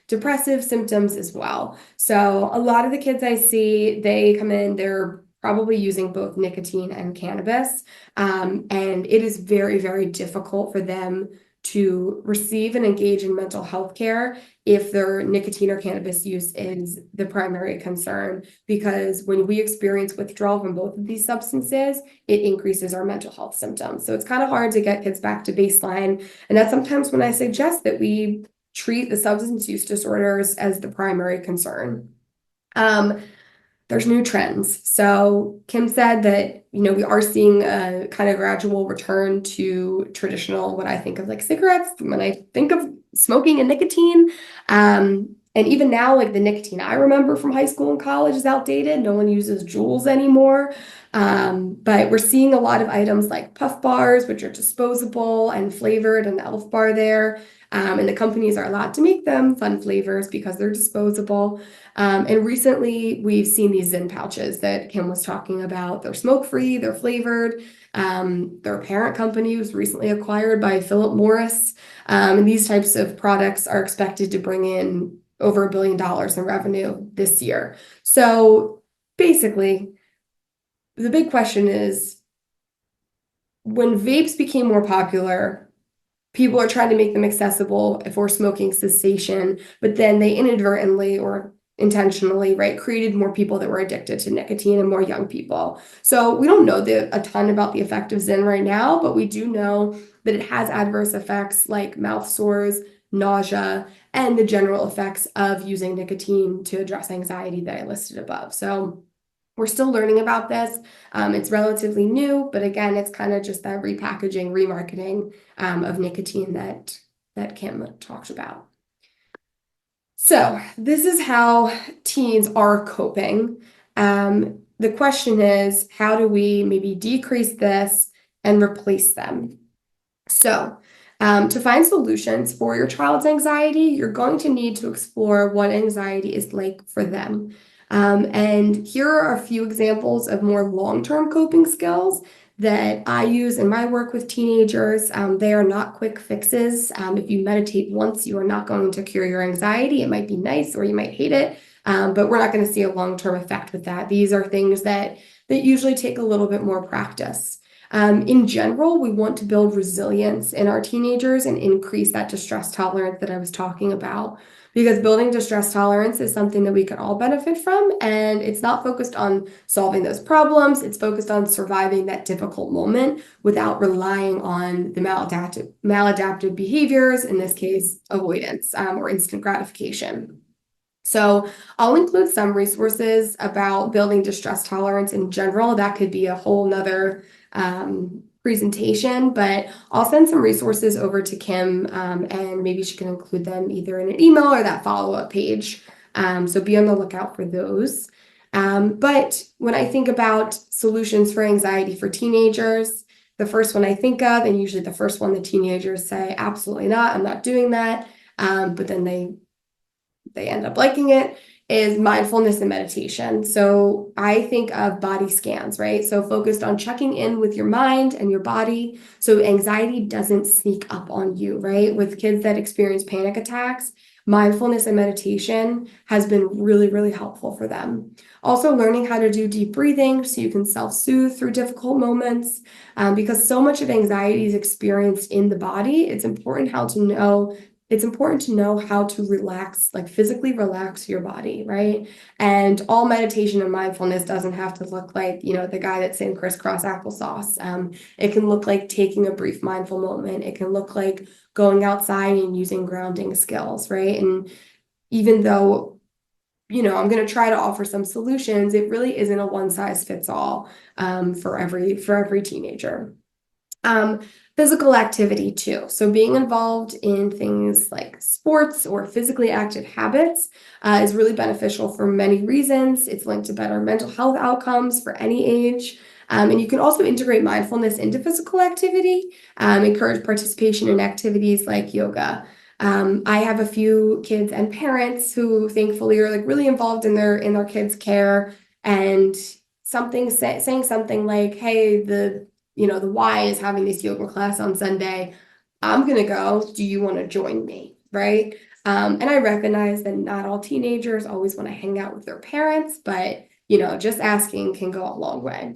[SPEAKER 2] depressive symptoms as well. So a lot of the kids I see, they come in, they're probably using both nicotine and cannabis. And it is very, very difficult for them to receive and engage in mental health care if their nicotine or cannabis use is the primary concern. Because when we experience withdrawal from both of these substances, it increases our mental health symptoms. So it's kind of hard to get kids back to baseline. And that's sometimes when I suggest that we treat the substance use disorders as the primary concern. There's new trends. So Kim said that, we are seeing a kind of gradual return to traditional, what I think of like cigarettes, when I think of smoking and nicotine. And even now, like the nicotine I remember from high school and college is outdated. No one uses Juuls anymore. But we're seeing a lot of items like puff bars, which are disposable and flavored, and the Elf bar there. And the companies are allowed to make them fun flavors because they're disposable. And recently we've seen these Zen pouches that Kim was talking about. They're smoke-free, they're flavored. Their parent company was recently acquired by Philip Morris. And these types of products are expected to bring in over $1 billion in revenue this year. So basically, the big question is, when vapes became more popular, people are trying to make them accessible for smoking cessation, but then they inadvertently or intentionally, right, created more people that were addicted to nicotine and more young people. So we don't know a ton about the effect of Zyn right now, but we do know that it has adverse effects like mouth sores, nausea, and the general effects of using nicotine to address anxiety that I listed above. So we're still learning about this. It's relatively new, but again, it's kind of just that repackaging, remarketing of nicotine that Kim talked about. So this is how teens are coping. The question is, how do we maybe decrease this and replace them? So to find solutions for your child's anxiety, you're going to need to explore what anxiety is like for them. And here are a few examples of more long-term coping skills that I use in my work with teenagers. They are not quick fixes. If you meditate once, you are not going to cure your anxiety. It might be nice or you might hate it, but we're not going to see a long-term effect with that. These are things that usually take a little bit more practice. In general, we want to build resilience in our teenagers and increase that distress tolerance that I was talking about. Because building distress tolerance is something that we can all benefit from, and it's not focused on solving those problems. It's focused on surviving that difficult moment without relying on the maladaptive behaviors, in this case, avoidance or instant gratification. So I'll include some resources about building distress tolerance in general. That could be a whole nother presentation, but I'll send some resources over to Kim, and maybe she can include them either in an email or that follow-up page. So be on the lookout for those. But when I think about solutions for anxiety for teenagers, the first one I think of, and usually the first one the teenagers say, absolutely not, I'm not doing that. But then they end up liking it, is mindfulness and meditation. So I think of body scans, right? So focused on checking in with your mind and your body so anxiety doesn't sneak up on you, right? With kids that experience panic attacks, mindfulness and meditation has been really, really helpful for them. Also learning how to do deep breathing so you can self-soothe through difficult moments, because so much of anxiety is experienced in the body. It's important to know how to relax, like physically relax your body, right? And all meditation and mindfulness doesn't have to look like, the guy that's saying crisscross applesauce. It can look like taking a brief mindful moment. It can look like going outside and using grounding skills, right? And even though, I'm going to try to offer some solutions, it really isn't a one size fits all for every teenager. Physical activity too. So being involved in things like sports or physically active habits is really beneficial for many reasons. It's linked to better mental health outcomes for any age. And you can also integrate mindfulness into physical activity, encourage participation in activities like yoga. I have a few kids and parents who thankfully are like really involved in their kids' care, and saying something like, hey, the Y is having this yoga class on Sunday. I'm gonna go. Do you want to join me? Right? And I recognize that not all teenagers always want to hang out with their parents, but just asking can go a long way.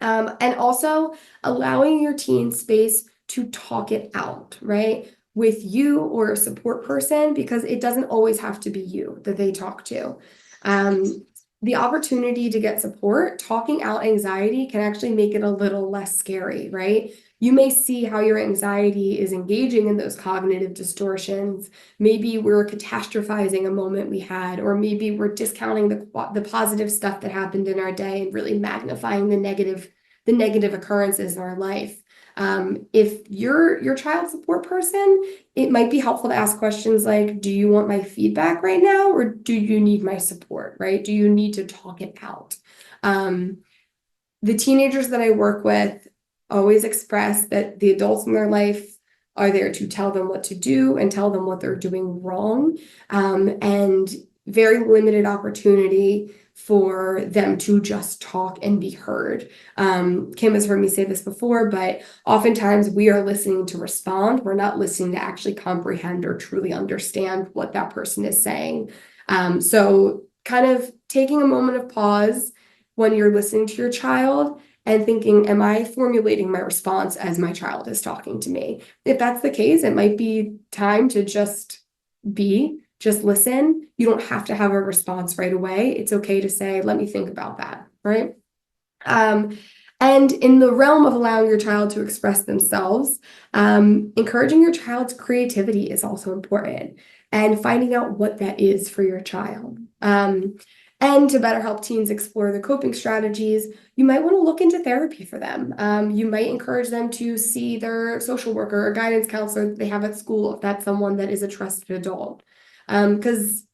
[SPEAKER 2] And also allowing your teen space to talk it out, right? With you or a support person, because it doesn't always have to be you that they talk to. The opportunity to get support, talking out anxiety can actually make it a little less scary, right? You may see how your anxiety is engaging in those cognitive distortions. Maybe we're catastrophizing a moment we had, or maybe we're discounting the positive stuff that happened in our day and really magnifying the negative occurrences in our life. If you're your child support person, it might be helpful to ask questions like, do you want my feedback right now, or do you need my support, right? Do you need to talk it out? The teenagers that I work with always express that the adults in their life are there to tell them what to do and tell them what they're doing wrong, and very limited opportunity for them to just talk and be heard. Kim has heard me say this before, but oftentimes we are listening to respond. We're not listening to actually comprehend or truly understand what that person is saying. So kind of taking a moment of pause when you're listening to your child and thinking, am I formulating my response as my child is talking to me? If that's the case, it might be time to just listen. You don't have to have a response right away. It's okay to say, let me think about that, right? And in the realm of allowing your child to express themselves, encouraging your child's creativity is also important, and finding out what that is for your child. And to better help teens explore the coping strategies, you might want to look into therapy for them. You might encourage them to see their social worker or guidance counselor that they have at school, if that's someone that is a trusted adult. Because,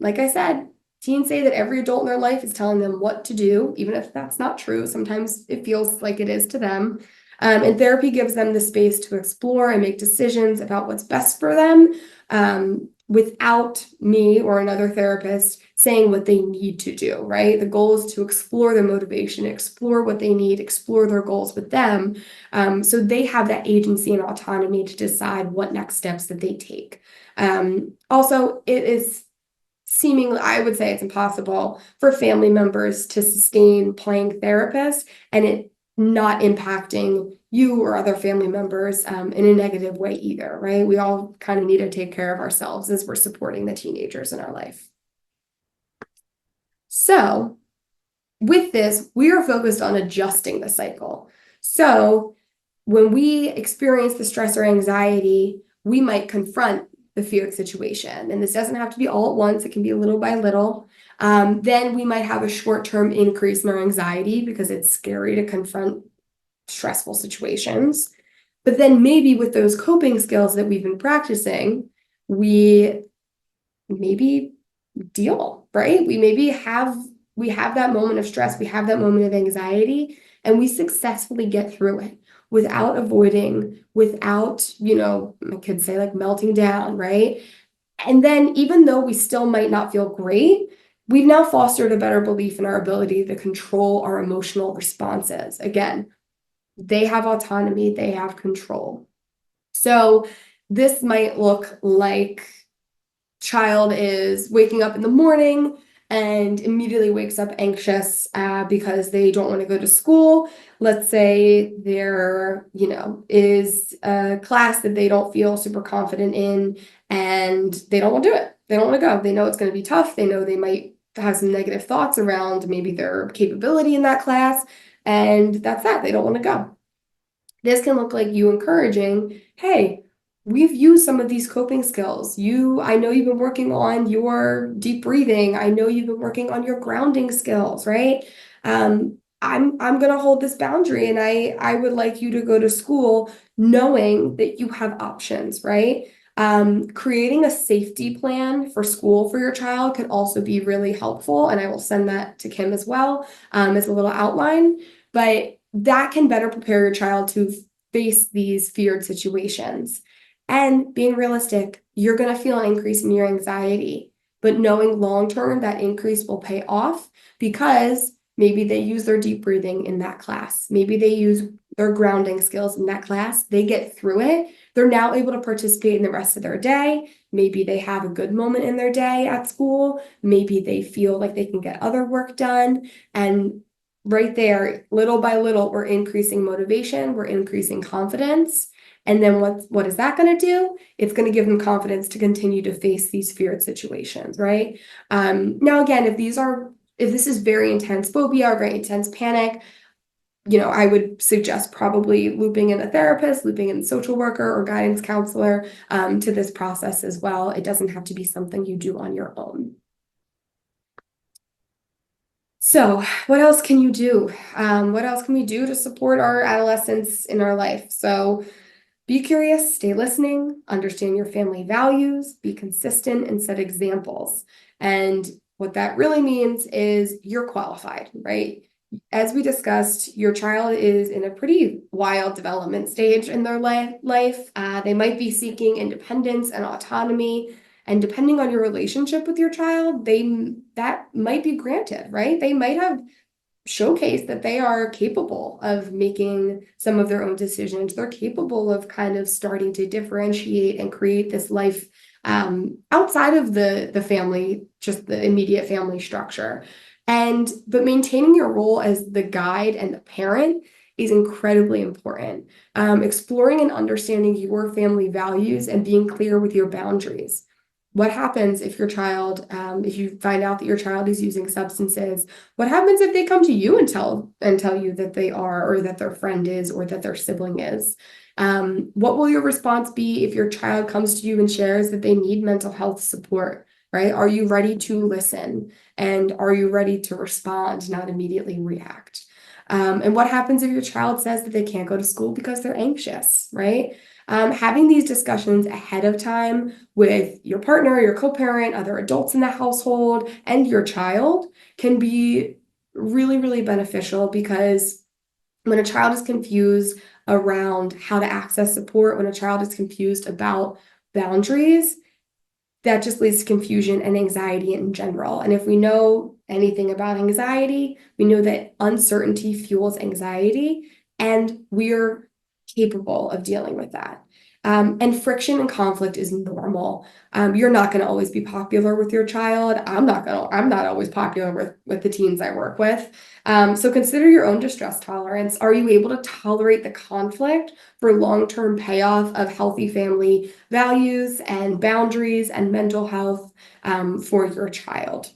[SPEAKER 2] like I said, teens say that every adult in their life is telling them what to do, even if that's not true. Sometimes it feels like it is to them. And therapy gives them the space to explore and make decisions about what's best for them, without me or another therapist saying what they need to do, right? The goal is to explore their motivation, explore what they need, explore their goals with them, so they have that agency and autonomy to decide what next steps that they take. Also, it is seemingly, I would say it's impossible for family members to sustain playing therapist and it not impacting you or other family members in a negative way either, right? We all kind of need to take care of ourselves as we're supporting the teenagers in our life. So with this, we are focused on adjusting the cycle. So when we experience the stress or anxiety, we might confront the feared situation. And this doesn't have to be all at once. It can be little by little. Then we might have a short-term increase in our anxiety because it's scary to confront stressful situations. But then maybe with those coping skills that we've been practicing, we maybe deal, right? We have that moment of stress, we have that moment of anxiety, and we successfully get through it without avoiding, without, I could say like melting down, right? And then even though we still might not feel great, we've now fostered a better belief in our ability to control our emotional responses. Again, they have autonomy, they have control. So this might look like child is waking up in the morning and immediately wakes up anxious because they don't want to go to school. Let's say there, is a class that they don't feel super confident in and they don't want to do it. They don't want to go. They know it's going to be tough. They know they might have some negative thoughts around maybe their capability in that class. And that's that. They don't want to go. This can look like you encouraging, hey, we've used some of these coping skills. I know you've been working on your deep breathing. I know you've been working on your grounding skills, right? I'm going to hold this boundary, and I would like you to go to school knowing that you have options, right? Creating a safety plan for school for your child could also be really helpful, and I will send that to Kim as well, as a little outline. But that can better prepare your child to face these feared situations. And being realistic, you're going to feel an increase in your anxiety, but knowing long term that increase will pay off because maybe they use their deep breathing in that class. Maybe they use their grounding skills in that class. They get through it. They're now able to participate in the rest of their day. Maybe they have a good moment in their day at school. Maybe they feel like they can get other work done. And right there, little by little, we're increasing motivation, we're increasing confidence. And then what is that going to do? It's going to give them confidence to continue to face these feared situations, right? Now, again, if this is very intense phobia or very intense panic, I would suggest probably looping in a therapist, looping in a social worker or guidance counselor to this process as well. It doesn't have to be something you do on your own. So what else can you do? What else can we do to support our adolescents in our life? So be curious, stay listening, understand your family values, be consistent, and set examples. And what that really means is you're qualified, right? As we discussed, your child is in a pretty wild development stage in their life. They might be seeking independence and autonomy. And depending on your relationship with your child, that might be granted, right? They might have showcased that they are capable of making some of their own decisions. They're capable of kind of starting to differentiate and create this life outside of the family, just the immediate family structure. But maintaining your role as the guide and the parent is incredibly important. Exploring and understanding your family values and being clear with your boundaries. What happens if your child, if you find out that your child is using substances? What happens if they come to you and tell you that they are, or that their friend is, or that their sibling is? What will your response be if your child comes to you and shares that they need mental health support, right? Are you ready to listen? And are you ready to respond, not immediately react? And what happens if your child says that they can't go to school because they're anxious, right? Having these discussions ahead of time with your partner, your co-parent, other adults in the household, and your child can be really, really beneficial, because when a child is confused around how to access support, when a child is confused about boundaries, that just leads to confusion and anxiety in general. And if we know anything about anxiety, we know that uncertainty fuels anxiety, and we're capable of dealing with that. And friction and conflict is normal. You're not going to always be popular with your child. I'm not always popular with the teens I work with. So consider your own distress tolerance. Are you able to tolerate the conflict for long-term payoff of healthy family values and boundaries and mental health for your child?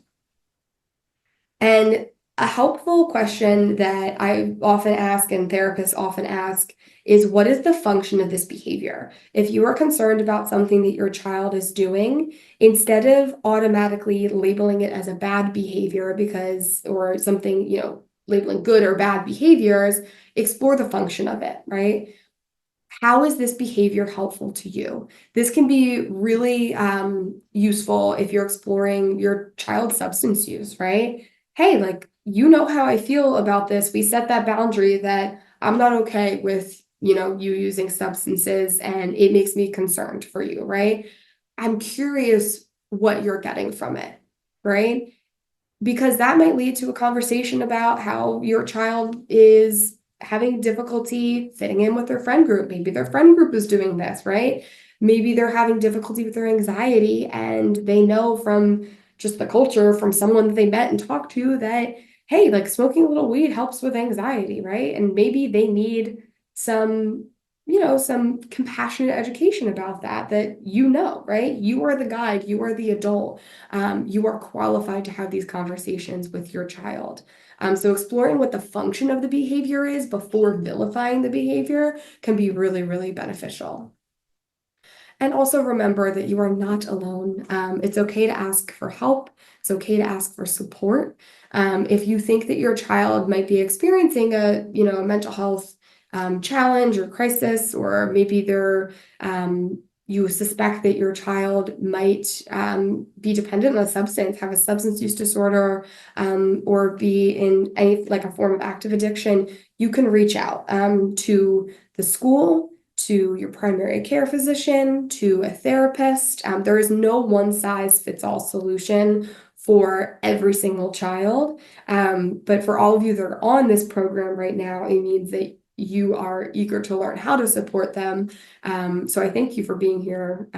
[SPEAKER 2] And a helpful question that I often ask and therapists often ask is, what is the function of this behavior? If you are concerned about something that your child is doing, instead of automatically labeling it as a bad behavior or something, labeling good or bad behaviors, explore the function of it, right? How is this behavior helpful to you? This can be really useful if you're exploring your child's substance use, right? Hey, how I feel about this. We set that boundary that I'm not okay with, you using substances, and it makes me concerned for you, right? I'm curious what you're getting from it, right? Because that might lead to a conversation about how your child is having difficulty fitting in with their friend group. Maybe their friend group is doing this, right? Maybe they're having difficulty with their anxiety, and they know from just the culture, from someone that they met and talked to, that, hey, smoking a little weed helps with anxiety, right? And maybe they need some compassionate education about that, right? You are the guide, you are the adult, you are qualified to have these conversations with your child. So exploring what the function of the behavior is before vilifying the behavior can be really, really beneficial. And also remember that you are not alone. It's okay to ask for help. It's okay to ask for support. If you think that your child might be experiencing a mental health challenge or crisis, or maybe you suspect that your child might be dependent on a substance, have a substance use disorder, or be in a form of active addiction, you can reach out to the school, to your primary care physician, to a therapist. There is no one size fits all solution for every single child. But for all of you that are on this program right now, it means that you are eager to learn how to support them. So I thank you for being here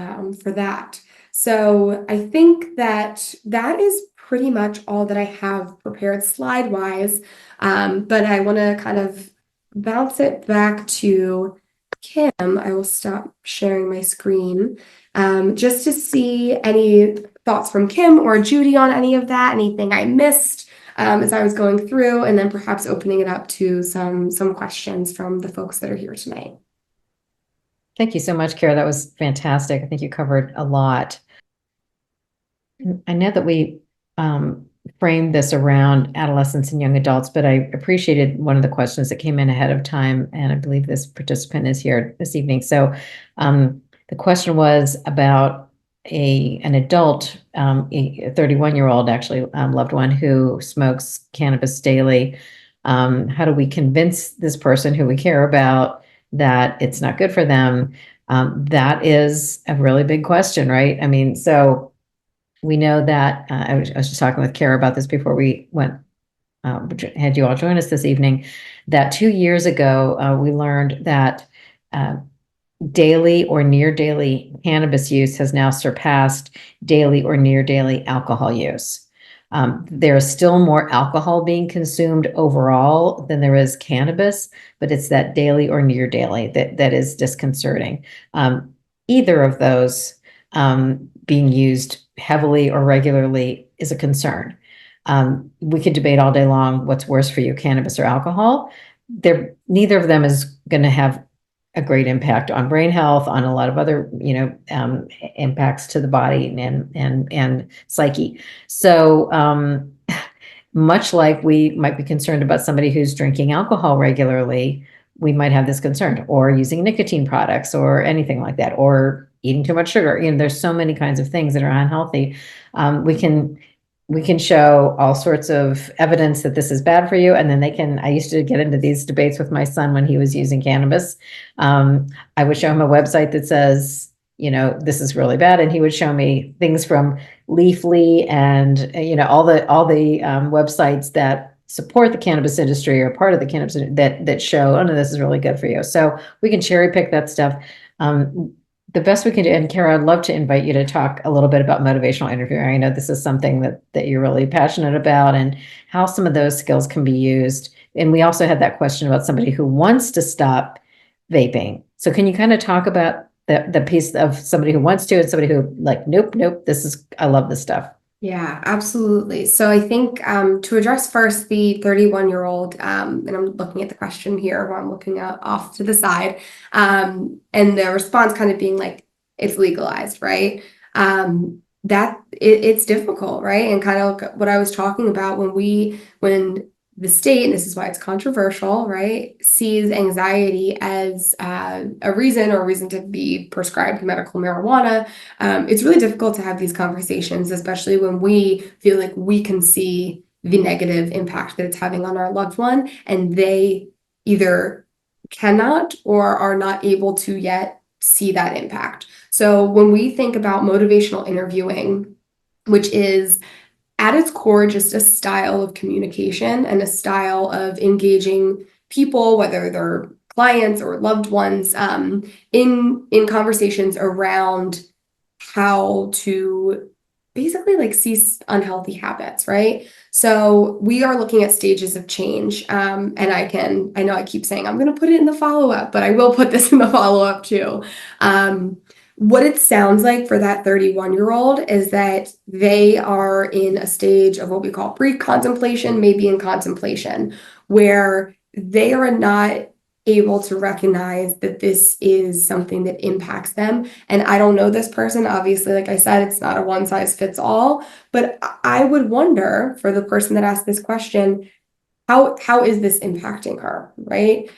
[SPEAKER 2] for that. So I think that is pretty much all that I have prepared slide-wise. But I want to kind of bounce it back to Kim. I will stop sharing my screen just to see any thoughts from Kim or Judy on any of that, anything I missed as I was going through, and then perhaps opening it up to some questions from the folks that are here tonight.
[SPEAKER 1] Thank you so much, Kara. That was fantastic. I think you covered a lot. I know that we framed this around adolescents and young adults, but I appreciated one of the questions that came in ahead of time, and I believe this participant is here this evening. So the question was about an adult, a 31-year-old actually loved one who smokes cannabis daily. How do we convince this person who we care about that it's not good for them? That is a really big question, right? I mean, so we know that I was just talking with Kara about this before we went, had you all join us this evening, that 2 years ago, we learned that daily or near daily cannabis use has now surpassed daily or near daily alcohol use. There is still more alcohol being consumed overall than there is cannabis, but it's that daily or near daily that is disconcerting. Either of those being used heavily or regularly is a concern. We could debate all day long what's worse for you, cannabis or alcohol. Neither of them is going to have a great impact on brain health, on a lot of other, impacts to the body and psyche. So much like we might be concerned about somebody who's drinking alcohol regularly, we might have this concern, or using nicotine products or anything like that, or eating too much sugar. There's so many kinds of things that are unhealthy. We can show all sorts of evidence that this is bad for you. And then I used to get into these debates with my son when he was using cannabis. I would show him a website that says, this is really bad. And he would show me things from Leafly and, all the websites that support the cannabis industry or part of the cannabis that show, oh no, this is really good for you. So we can cherry pick that stuff. The best we can do, and Kara, I'd love to invite you to talk a little bit about motivational interviewing. I know this is something that you're really passionate about, and how some of those skills can be used. And we also had that question about somebody who wants to stop vaping. So can you kind of talk about the piece of somebody who wants to and somebody who nope, I love this stuff.
[SPEAKER 2] Yeah, absolutely. So I think to address first the 31-year-old, and I'm looking at the question here where I'm looking off to the side, and the response kind of being it's legalized, right? It's difficult, right? And kind of what I was talking about when the state, and this is why it's controversial, right, sees anxiety as a reason to be prescribed medical marijuana. It's really difficult to have these conversations, especially when we feel like we can see the negative impact that it's having on our loved one, and they either cannot or are not able to yet see that impact. So when we think about motivational interviewing, which is at its core just a style of communication and a style of engaging people, whether they're clients or loved ones, in conversations around how to basically cease unhealthy habits, right? So we are looking at stages of change. And I know I keep saying I'm going to put it in the follow-up, but I will put this in the follow-up too. What it sounds like for that 31-year-old is that they are in a stage of what we call pre-contemplation, maybe in contemplation, where they are not able to recognize that this is something that impacts them. And I don't know this person, obviously, like I said, it's not a one size fits all, but I would wonder for the person that asked this question, how is this impacting her, right?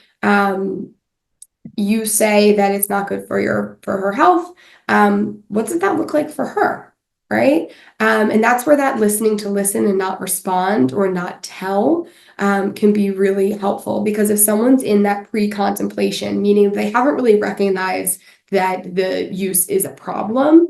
[SPEAKER 2] You say that it's not good for her health. What does that look like for her, right? And that's where that listening to listen and not respond or not tell can be really helpful, because if someone's in that pre-contemplation, meaning they haven't really recognized that the use is a problem,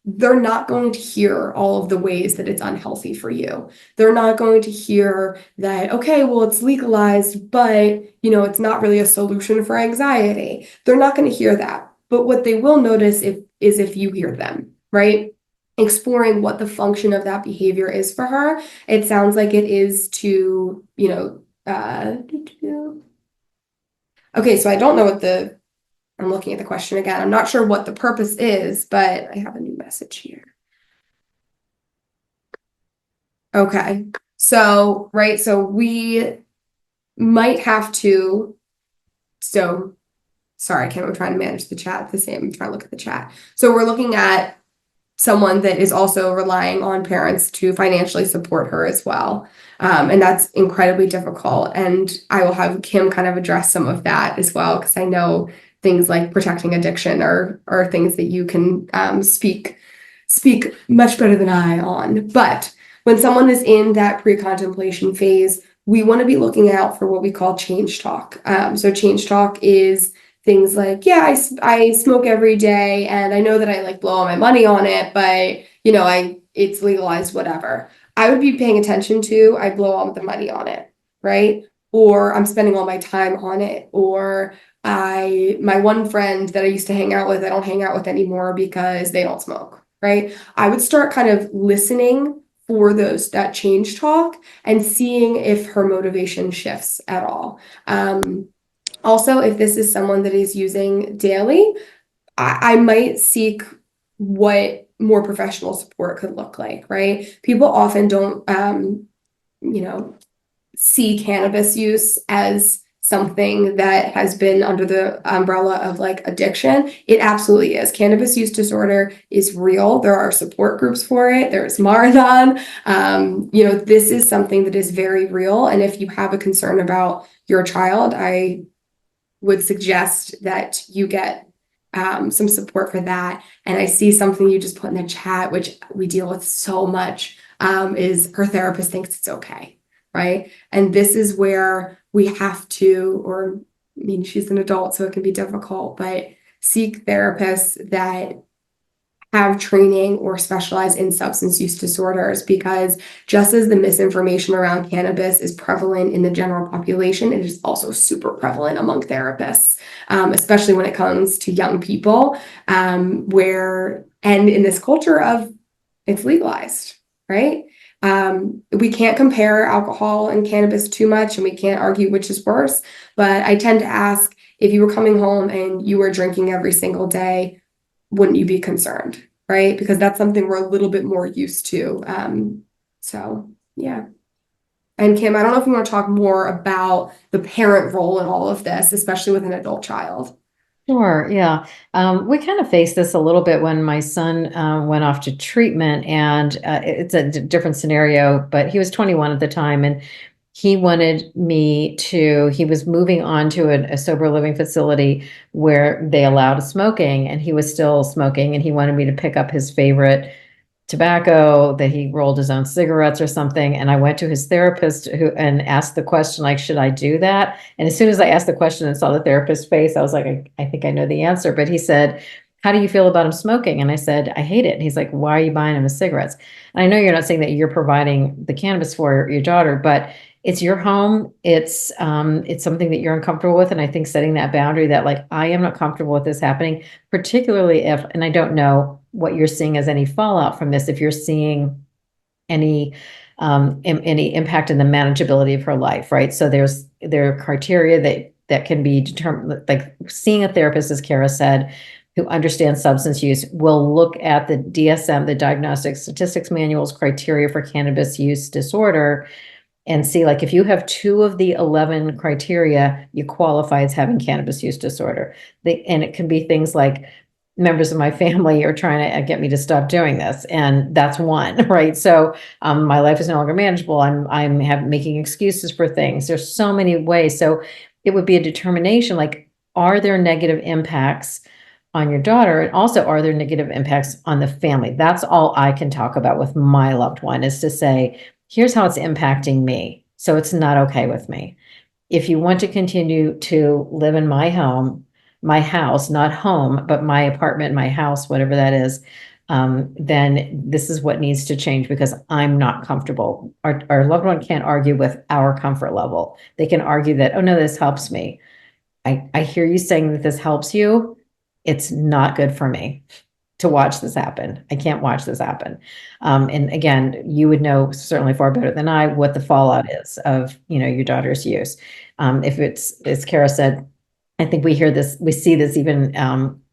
[SPEAKER 2] they're not going to hear all of the ways that it's unhealthy for you. They're not going to hear that, okay, well, it's legalized, but it's not really a solution for anxiety. They're not going to hear that. But what they will notice is if you hear them, right? Exploring what the function of that behavior is for her. It sounds like it is to, okay, so I don't know I'm looking at the question again. I'm not sure what the purpose is, but I have a new message here. Okay, so, right, so we might have to, sorry, I'm trying to manage the chat at the same, I'm trying to look at the chat. So we're looking at someone that is also relying on parents to financially support her as well. And that's incredibly difficult. And I will have Kim kind of address some of that as well, because I know things like protecting addiction are things that you can speak much better than I on. But when someone is in that pre-contemplation phase, we want to be looking out for what we call change talk. So change talk is things like, yeah, I smoke every day, and I know that I blow all my money on it, but it's legalized, whatever. I would be paying attention to, I blow all the money on it, right? Or I'm spending all my time on it, or my one friend that I used to hang out with, I don't hang out with anymore because they don't smoke, right? I would start kind of listening for that change talk and seeing if her motivation shifts at all. Also, if this is someone that is using daily, I might seek what more professional support could look like, right? People often don't, see cannabis use as something that has been under the umbrella of addiction. It absolutely is. Cannabis use disorder is real. There are support groups for it. There's Marathon. This is something that is very real. And if you have a concern about your child, I would suggest that you get some support for that. And I see something you just put in the chat, which we deal with so much, is her therapist thinks it's okay, right? And this is where we have to, she's an adult, so it can be difficult, but seek therapists that have training or specialize in substance use disorders, because just as the misinformation around cannabis is prevalent in the general population, it is also super prevalent among therapists, especially when it comes to young people, and in this culture of it's legalized, right? We can't compare alcohol and cannabis too much, and we can't argue which is worse, but I tend to ask, if you were coming home and you were drinking every single day, wouldn't you be concerned, right? Because that's something we're a little bit more used to. So yeah. And Kim, I don't know if you want to talk more about the parent role in all of this, especially with an adult child.
[SPEAKER 1] Sure, yeah. We kind of faced this a little bit when my son went off to treatment, and it's a different scenario, but he was 21 at the time, and he wanted he was moving on to a sober living facility where they allowed smoking, and he was still smoking, and he wanted me to pick up his favorite tobacco, that he rolled his own cigarettes or something. And I went to his therapist and asked the question, should I do that? And as soon as I asked the question and saw the therapist's face, I was like, I think I know the answer. But he said, how do you feel about him smoking? And I said, I hate it. And he's like, why are you buying him his cigarettes? And I know you're not saying that you're providing the cannabis for your daughter, but it's your home. It's something that you're uncomfortable with. And I think setting that boundary that I am not comfortable with this happening, particularly if, and I don't know what you're seeing as any fallout from this, if you're seeing any impact in the manageability of her life, right? So there are criteria that can be determined, like seeing a therapist, as Kara said, who understands substance use, will look at the DSM, the Diagnostic Statistics Manual's criteria for cannabis use disorder, and see, like, if you have 2 of the 11 criteria, you qualify as having cannabis use disorder. And it can be things like members of my family are trying to get me to stop doing this, and that's one, right? So my life is no longer manageable. I'm making excuses for things. There's so many ways. So it would be a determination, like, are there negative impacts on your daughter? And also, are there negative impacts on the family? That's all I can talk about with my loved one, is to say, here's how it's impacting me. So it's not okay with me. If you want to continue to live in my home, my house, not home, but my apartment, my house, whatever that is, then this is what needs to change, because I'm not comfortable. Our loved one can't argue with our comfort level. They can argue that, oh no, this helps me. I hear you saying that this helps you. It's not good for me to watch this happen. I can't watch this happen. And again, you would know certainly far better than I what the fallout is of, your daughter's use. If it's, as Kara said, I think we see this even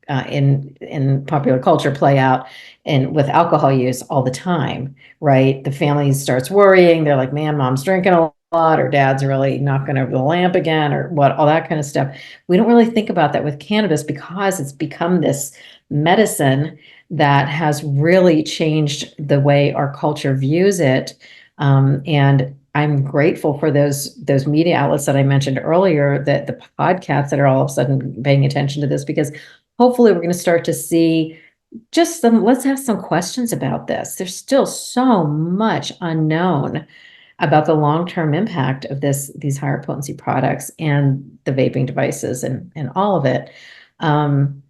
[SPEAKER 1] in popular culture play out and with alcohol use all the time, right? The family starts worrying. They're like, man, mom's drinking a lot, or dad's really knocking over the lamp again, or what, all that kind of stuff. We don't really think about that with cannabis, because it's become this medicine that has really changed the way our culture views it. And I'm grateful for those media outlets that I mentioned earlier, that the podcasts that are all of a sudden paying attention to this, because hopefully we're going to start to see just let's ask some questions about this. There's still so much unknown about the long-term impact of these higher potency products and the vaping devices and all of it. And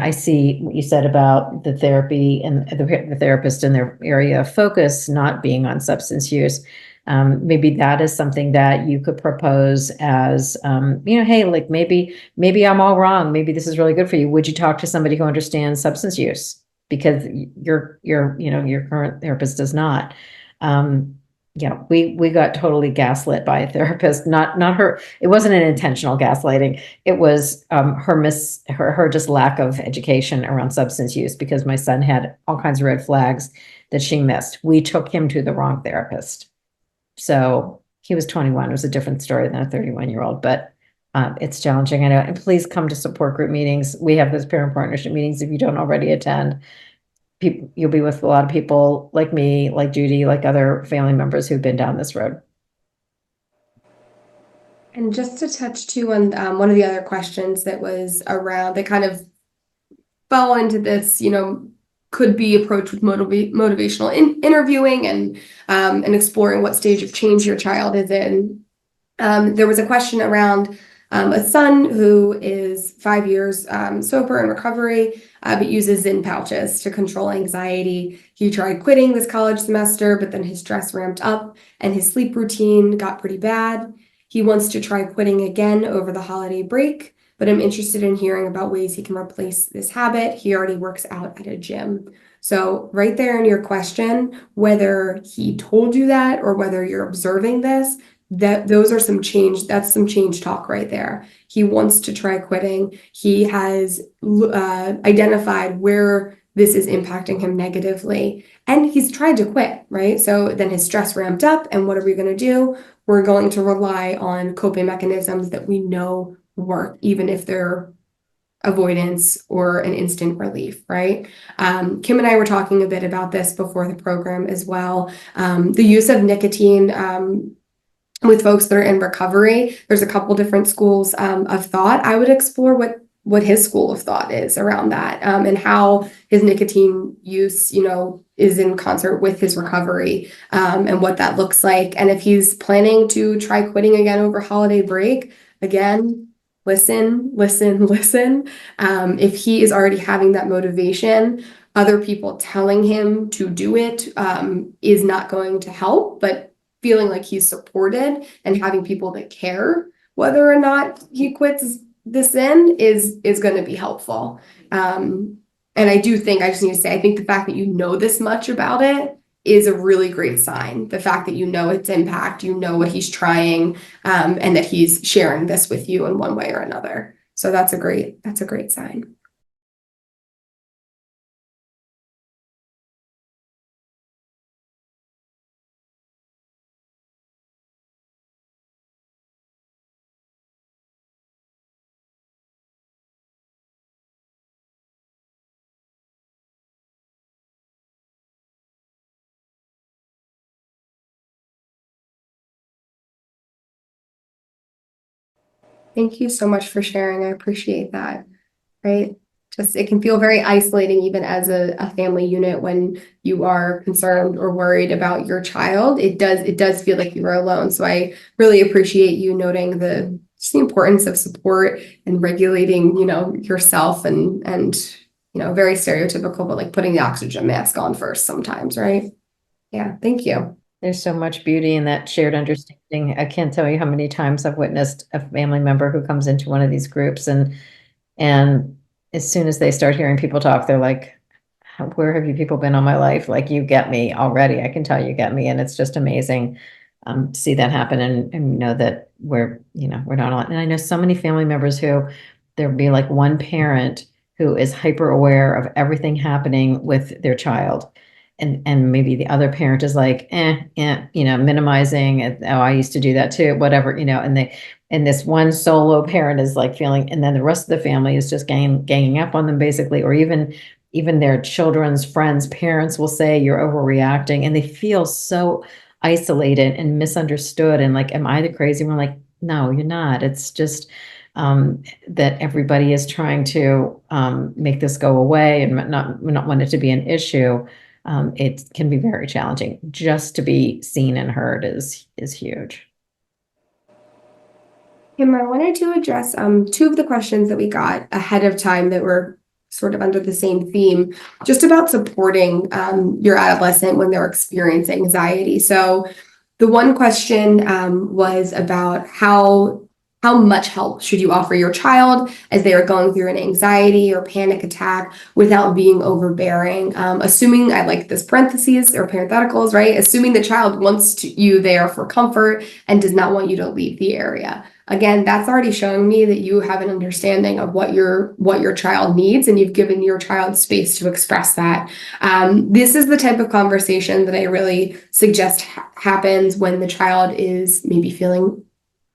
[SPEAKER 1] I see what you said about the therapy and the therapist in their area of focus not being on substance use. Maybe that is something that you could propose as, hey, like maybe I'm all wrong. Maybe this is really good for you. Would you talk to somebody who understands substance use? Because your current therapist does not. We got totally gaslit by a therapist, not her. It wasn't an intentional gaslighting. It was her just lack of education around substance use, because my son had all kinds of red flags that she missed. We took him to the wrong therapist. So he was 21. It was a different story than a 31-year-old, but it's challenging. I know. And please come to support group meetings. We have those parent partnership meetings if you don't already attend. You'll be with a lot of people like me, like Judy, like other family members who've been down this road.
[SPEAKER 2] And just to touch too on one of the other questions that was around, that kind of fell into this, could be approached with motivational interviewing and exploring what stage of change your child is in. There was a question around a son who is 5 years sober in recovery, but uses Zyn pouches to control anxiety. He tried quitting this college semester, but then his stress ramped up and his sleep routine got pretty bad. He wants to try quitting again over the holiday break, but I'm interested in hearing about ways he can replace this habit. He already works out at a gym. So right there in your question, whether he told you that or whether you're observing this, that's some change talk right there. He wants to try quitting. He has identified where this is impacting him negatively, and he's tried to quit, right? So then his stress ramped up, and what are we going to do? We're going to rely on coping mechanisms that we know work, even if they're avoidance or an instant relief, right? Kim and I were talking a bit about this before the program as well. The use of nicotine with folks that are in recovery. There's a couple different schools of thought. I would explore what his school of thought is around that, and how his nicotine use, is in concert with his recovery, and what that looks like. And if he's planning to try quitting again over holiday break, again, listen. If he is already having that motivation, other people telling him to do it is not going to help, but feeling like he's supported and having people that care whether or not he quits this is going to be helpful. And I do think, I just need to say, I think the fact that you know this much about it is a really great sign. The fact that you know its impact, you know what he's trying, and that he's sharing this with you in one way or another. So that's a great sign. Thank you so much for sharing. I appreciate that. Right? Just it can feel very isolating even as a family unit when you are concerned or worried about your child. It does feel like you are alone. So I really appreciate you noting just the importance of support and regulating, yourself and very stereotypical, but like putting the oxygen mask on first sometimes, right? Yeah, thank you.
[SPEAKER 1] There's so much beauty in that shared understanding. I can't tell you how many times I've witnessed a family member who comes into one of these groups and as soon as they start hearing people talk, they're like, where have you people been all my life? Like, you get me already. I can tell you get me. And it's just amazing to see that happen and know that we're not all. And I know so many family members who there'll be like one parent who is hyper aware of everything happening with their child. And maybe the other parent is like, minimizing it. Oh, I used to do that too, whatever, and this one solo parent is like feeling, and then the rest of the family is just ganging up on them basically, or even their children's friends, parents will say you're overreacting, and they feel so isolated and misunderstood. And like, am I the crazy one? Like, no, you're not. It's just that everybody is trying to make this go away and not want it to be an issue. It can be very challenging. Just to be seen and heard is huge.
[SPEAKER 2] Kim, I wanted to address two of the questions that we got ahead of time that were sort of under the same theme, just about supporting your adolescent when they're experiencing anxiety. So the one question was about how much help should you offer your child as they are going through an anxiety or panic attack without being overbearing? Assuming, I like this parentheses or parentheticals, right? Assuming the child wants you there for comfort and does not want you to leave the area. Again, that's already showing me that you have an understanding of what your child needs, and you've given your child space to express that. This is the type of conversation that I really suggest happens when the child is maybe feeling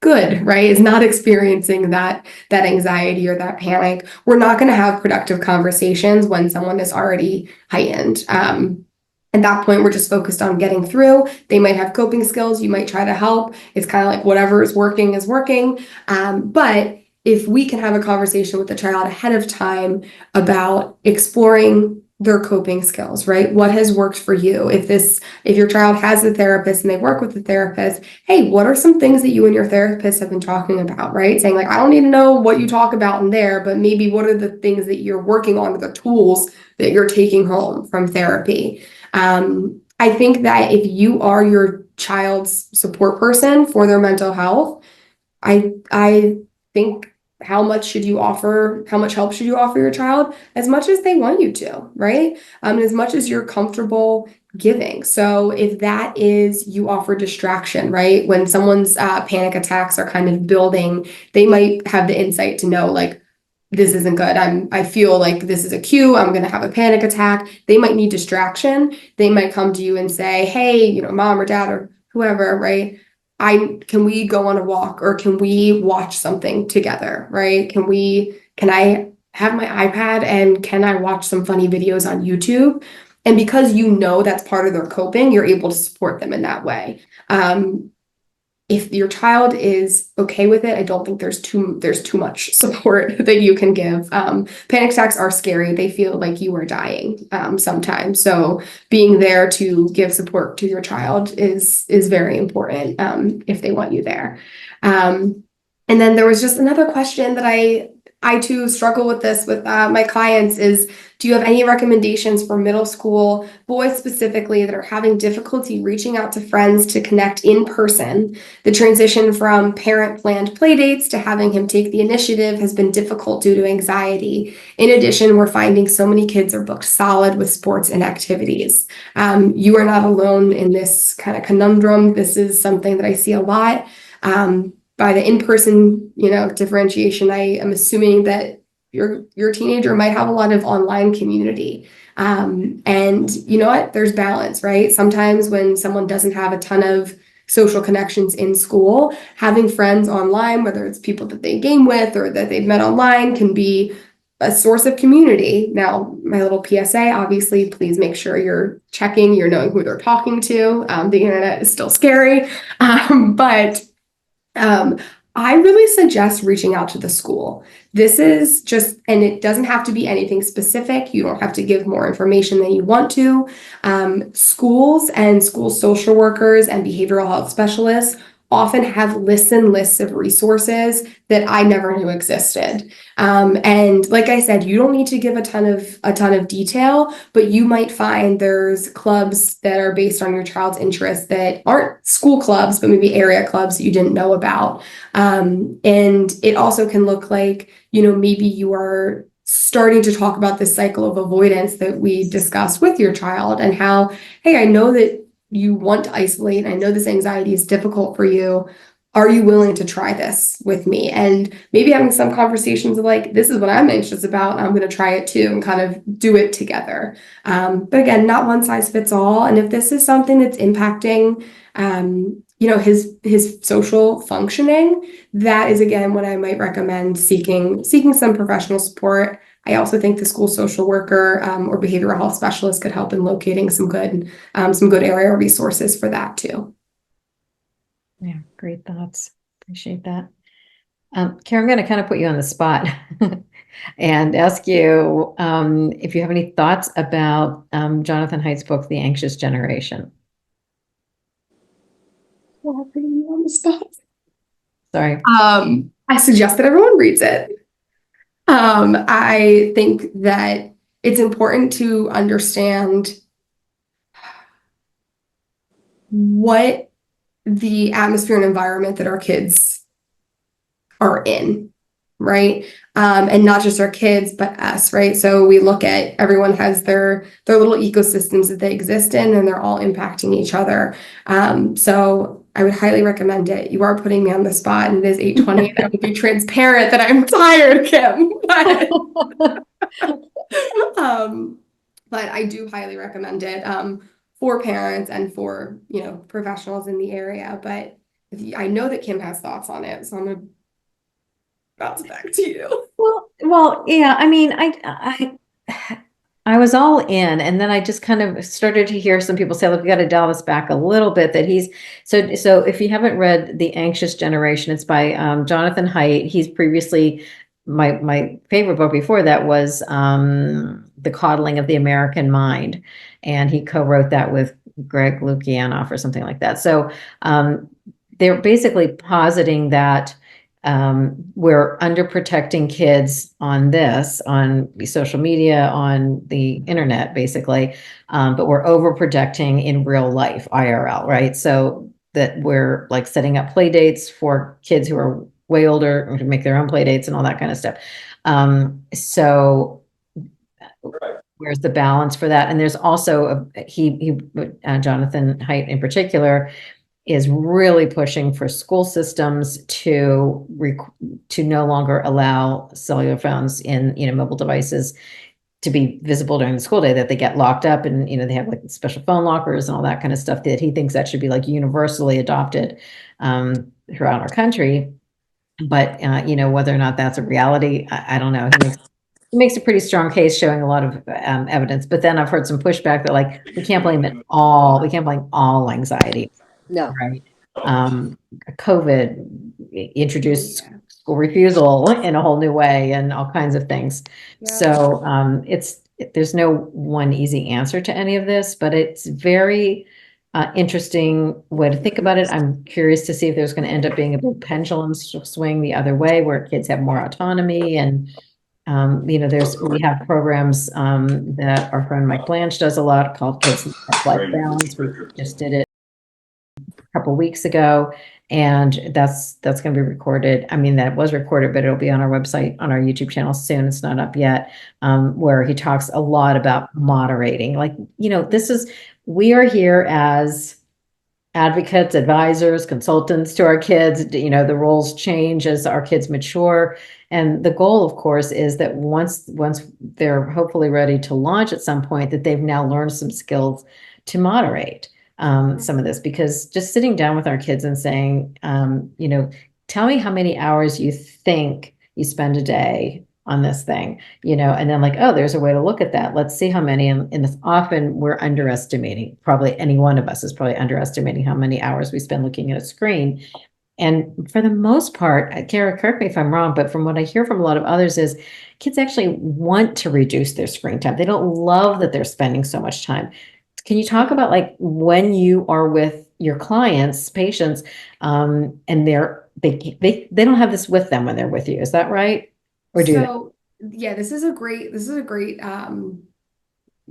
[SPEAKER 2] good, right? Is not experiencing that anxiety or that panic. We're not going to have productive conversations when someone is already heightened. At that point, we're just focused on getting through. They might have coping skills. You might try to help. It's kind of like whatever is working is working. But if we can have a conversation with the child ahead of time about exploring their coping skills, right? What has worked for you? If your child has a therapist and they work with the therapist, hey, what are some things that you and your therapist have been talking about, right? Saying like, I don't need to know what you talk about in there, but maybe what are the things that you're working on, the tools that you're taking home from therapy? I think that if you are your child's support person for their mental health, I think how much help should you offer your child? As much as they want you to, right? As much as you're comfortable giving. So if that is, you offer distraction, right? When someone's panic attacks are kind of building, they might have the insight to know like, this isn't good. I feel like this is a cue. I'm going to have a panic attack. They might need distraction. They might come to you and say, hey, mom or dad or whoever, right? Can we go on a walk, or can we watch something together, right? Can I have my iPad and can I watch some funny videos on YouTube? And because that's part of their coping, you're able to support them in that way. If your child is okay with it, I don't think there's too much support that you can give. Panic attacks are scary. They feel like you are dying sometimes. So being there to give support to your child is very important if they want you there. And then there was just another question that I too struggle with this with my clients is, do you have any recommendations for middle school boys specifically that are having difficulty reaching out to friends to connect in person? The transition from parent planned play dates to having him take the initiative has been difficult due to anxiety. In addition, we're finding so many kids are booked solid with sports and activities. You are not alone in this kind of conundrum. This is something that I see a lot. By the in-person, differentiation, I am assuming that your teenager might have a lot of online community. And you know what? There's balance, right? Sometimes when someone doesn't have a ton of social connections in school, having friends online, whether it's people that they game with or that they've met online, can be a source of community. Now, my little PSA, obviously, please make sure you're knowing who they're talking to. The internet is still scary. But I really suggest reaching out to the school. This is just, and it doesn't have to be anything specific. You don't have to give more information than you want to. Schools and school social workers and behavioral health specialists often have lists and lists of resources that I never knew existed. And like I said, you don't need to give a ton of detail, but you might find there's clubs that are based on your child's interests that aren't school clubs, but maybe area clubs that you didn't know about. And it also can look like, maybe you are starting to talk about this cycle of avoidance that we discussed with your child and how, hey, I know that you want to isolate. I know this anxiety is difficult for you. Are you willing to try this with me? And maybe having some conversations of like, this is what I'm anxious about. I'm going to try it too and kind of do it together. But again, not one size fits all. And if this is something that's impacting, his social functioning, that is again what I might recommend seeking some professional support. I also think the school social worker or behavioral health specialist could help in locating some good area resources for that too.
[SPEAKER 1] Yeah, great thoughts. Appreciate that. Karen, I'm going to kind of put you on the spot and ask you if you have any thoughts about Jonathan Haidt's book, The Anxious Generation.
[SPEAKER 2] Well, putting me on the spot.
[SPEAKER 1] Sorry.
[SPEAKER 2] I suggest that everyone reads it. I think that it's important to understand what the atmosphere and environment that our kids are in, right? And not just our kids, but us, right? So we look at everyone has their little ecosystems that they exist in, and they're all impacting each other. So I would highly recommend it. You are putting me on the spot, and it is 8:20, and I will be transparent that I'm tired, Kim. But I do highly recommend it for parents and for professionals in the area. But I know that Kim has thoughts on it, so I'm gonna bounce back to you.
[SPEAKER 1] Well, yeah. I mean, I was all in, and then I just kind of started to hear some people say, look, we got to dial this back a little bit, that he's so if you haven't read The Anxious Generation, it's by Jonathan Haidt. He's previously, my favorite book before that was The Coddling of the American Mind, and he co-wrote that with Greg Lukianoff or something like that. So they're basically positing that we're underprotecting kids on social media, on the internet, basically, but we're overprotecting in real life, IRL, right? So that we're like setting up play dates for kids who are way older to make their own play dates and all that kind of stuff. So where's the balance for that? And there's also Jonathan Haidt in particular is really pushing for school systems to no longer allow cellular phones in mobile devices to be visible during the school day, that they get locked up, and they have like special phone lockers and all that kind of stuff, that he thinks that should be like universally adopted throughout our country. But whether or not that's a reality, I don't know. He makes a pretty strong case, showing a lot of evidence. But then I've heard some pushback that like we can't blame all anxiety.
[SPEAKER 4] No.
[SPEAKER 1] Right. COVID introduced school refusal in a whole new way and all kinds of things. Yeah. So there's no one easy answer to any of this, but it's very interesting way to think about it. I'm curious to see if there's going to end up being a big pendulum swing the other way, where kids have more autonomy. And we have programs that our friend Mike Blanche does a lot, called Kids Life Balance. We just did it couple weeks ago, and that's going to be recorded. I mean, that was recorded, but it'll be on our website, on our YouTube channel soon. It's not up yet, where he talks a lot about moderating. Like, we are here as advocates, advisors, consultants to our kids. The roles change as our kids mature. And the goal, of course, is that once they're hopefully ready to launch at some point, that they've now learned some skills to moderate some of this. Because just sitting down with our kids and saying, tell me how many hours you think you spend a day on this thing, and then like, oh, there's a way to look at that. Let's see how many. And often we're underestimating, probably any one of us is probably underestimating how many hours we spend looking at a screen. And for the most part, Kara, correct me if I'm wrong, but from what I hear from a lot of others is kids actually want to reduce their screen time. They don't love that they're spending so much time. Can you talk about like when you are with your clients, patients, and they don't have this with them when they're with you. Is that right? Or do they?
[SPEAKER 2] So yeah, this is a great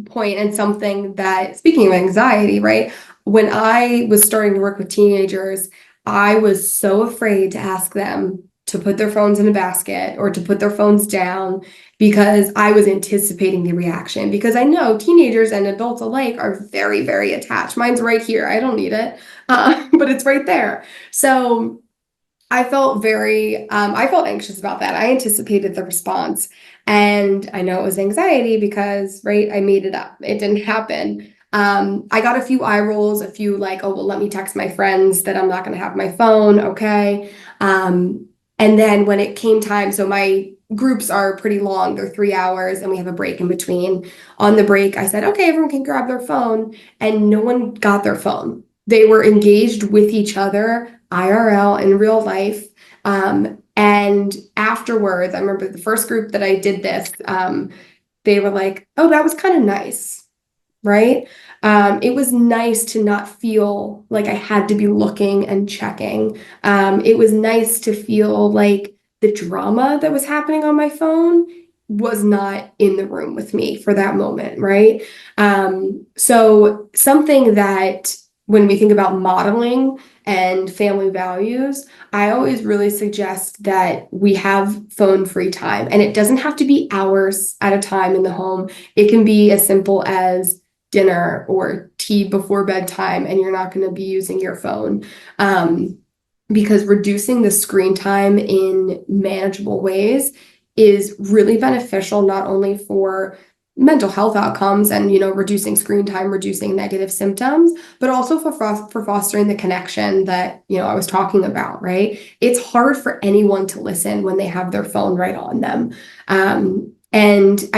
[SPEAKER 2] point, and something that, speaking of anxiety, right? When I was starting to work with teenagers, I was so afraid to ask them to put their phones in a basket or to put their phones down because I was anticipating the reaction. Because I know teenagers and adults alike are very, very attached. Mine's right here. I don't need it, but it's right there. So I felt anxious about that. I anticipated the response, and I know it was anxiety because, right, I made it up. It didn't happen. I got a few eye rolls, a few like, oh, well, let me text my friends that I'm not going to have my phone. Okay. And then when it came time, so my groups are pretty long. They're 3 hours and we have a break in between. On the break, I said, okay, everyone can grab their phone. And no one got their phone. They were engaged with each other, IRL, in real life. And afterwards, I remember the first group that I did this, they were like, oh, that was kind of nice, right? It was nice to not feel like I had to be looking and checking. It was nice to feel like the drama that was happening on my phone was not in the room with me for that moment, right? So something that when we think about modeling and family values, I always really suggest that we have phone-free time. And it doesn't have to be hours at a time in the home. It can be as simple as dinner or tea before bedtime, and you're not going to be using your phone. Because reducing the screen time in manageable ways is really beneficial, not only for mental health outcomes and, reducing screen time, reducing negative symptoms, but also for fostering the connection that, I was talking about, right? It's hard for anyone to listen when they have their phone right on them. And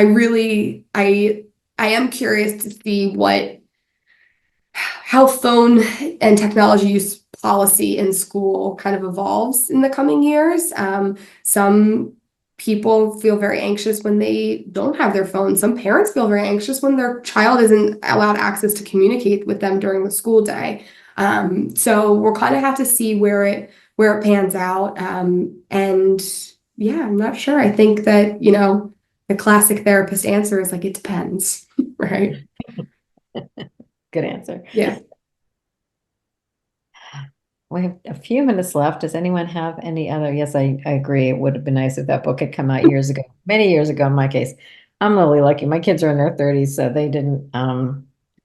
[SPEAKER 2] I am curious to see how phone and technology use policy in school kind of evolves in the coming years. Some people feel very anxious when they don't have their phone. Some parents feel very anxious when their child isn't allowed access to communicate with them during the school day. So we'll kind of have to see where it pans out. And yeah, I'm not sure. I think that, the classic therapist answer is like, it depends, right?
[SPEAKER 1] Good answer.
[SPEAKER 2] Yeah.
[SPEAKER 1] We have a few minutes left. Does anyone have any other? Yes, I agree. It would have been nice if that book had come out years ago, many years ago in my case. I'm really lucky. My kids are in their 30s, so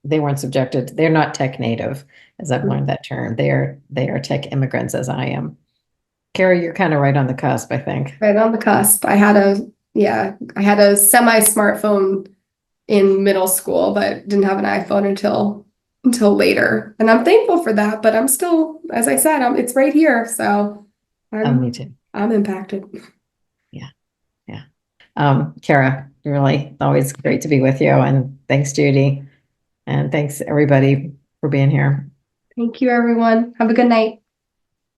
[SPEAKER 1] they weren't subjected. They're not tech native, as I've learned that term. They are tech immigrants as I am. Carrie, you're kind of right on the cusp, I think.
[SPEAKER 2] Right on the cusp. I had a semi-smartphone in middle school, but didn't have an iPhone until later. And I'm thankful for that, but I'm still, as I said, it's right here. So
[SPEAKER 1] Me too.
[SPEAKER 2] I'm impacted.
[SPEAKER 1] Yeah. Kara, really always great to be with you. And thanks, Judy. And thanks everybody for being here.
[SPEAKER 2] Thank you, everyone. Have a good night.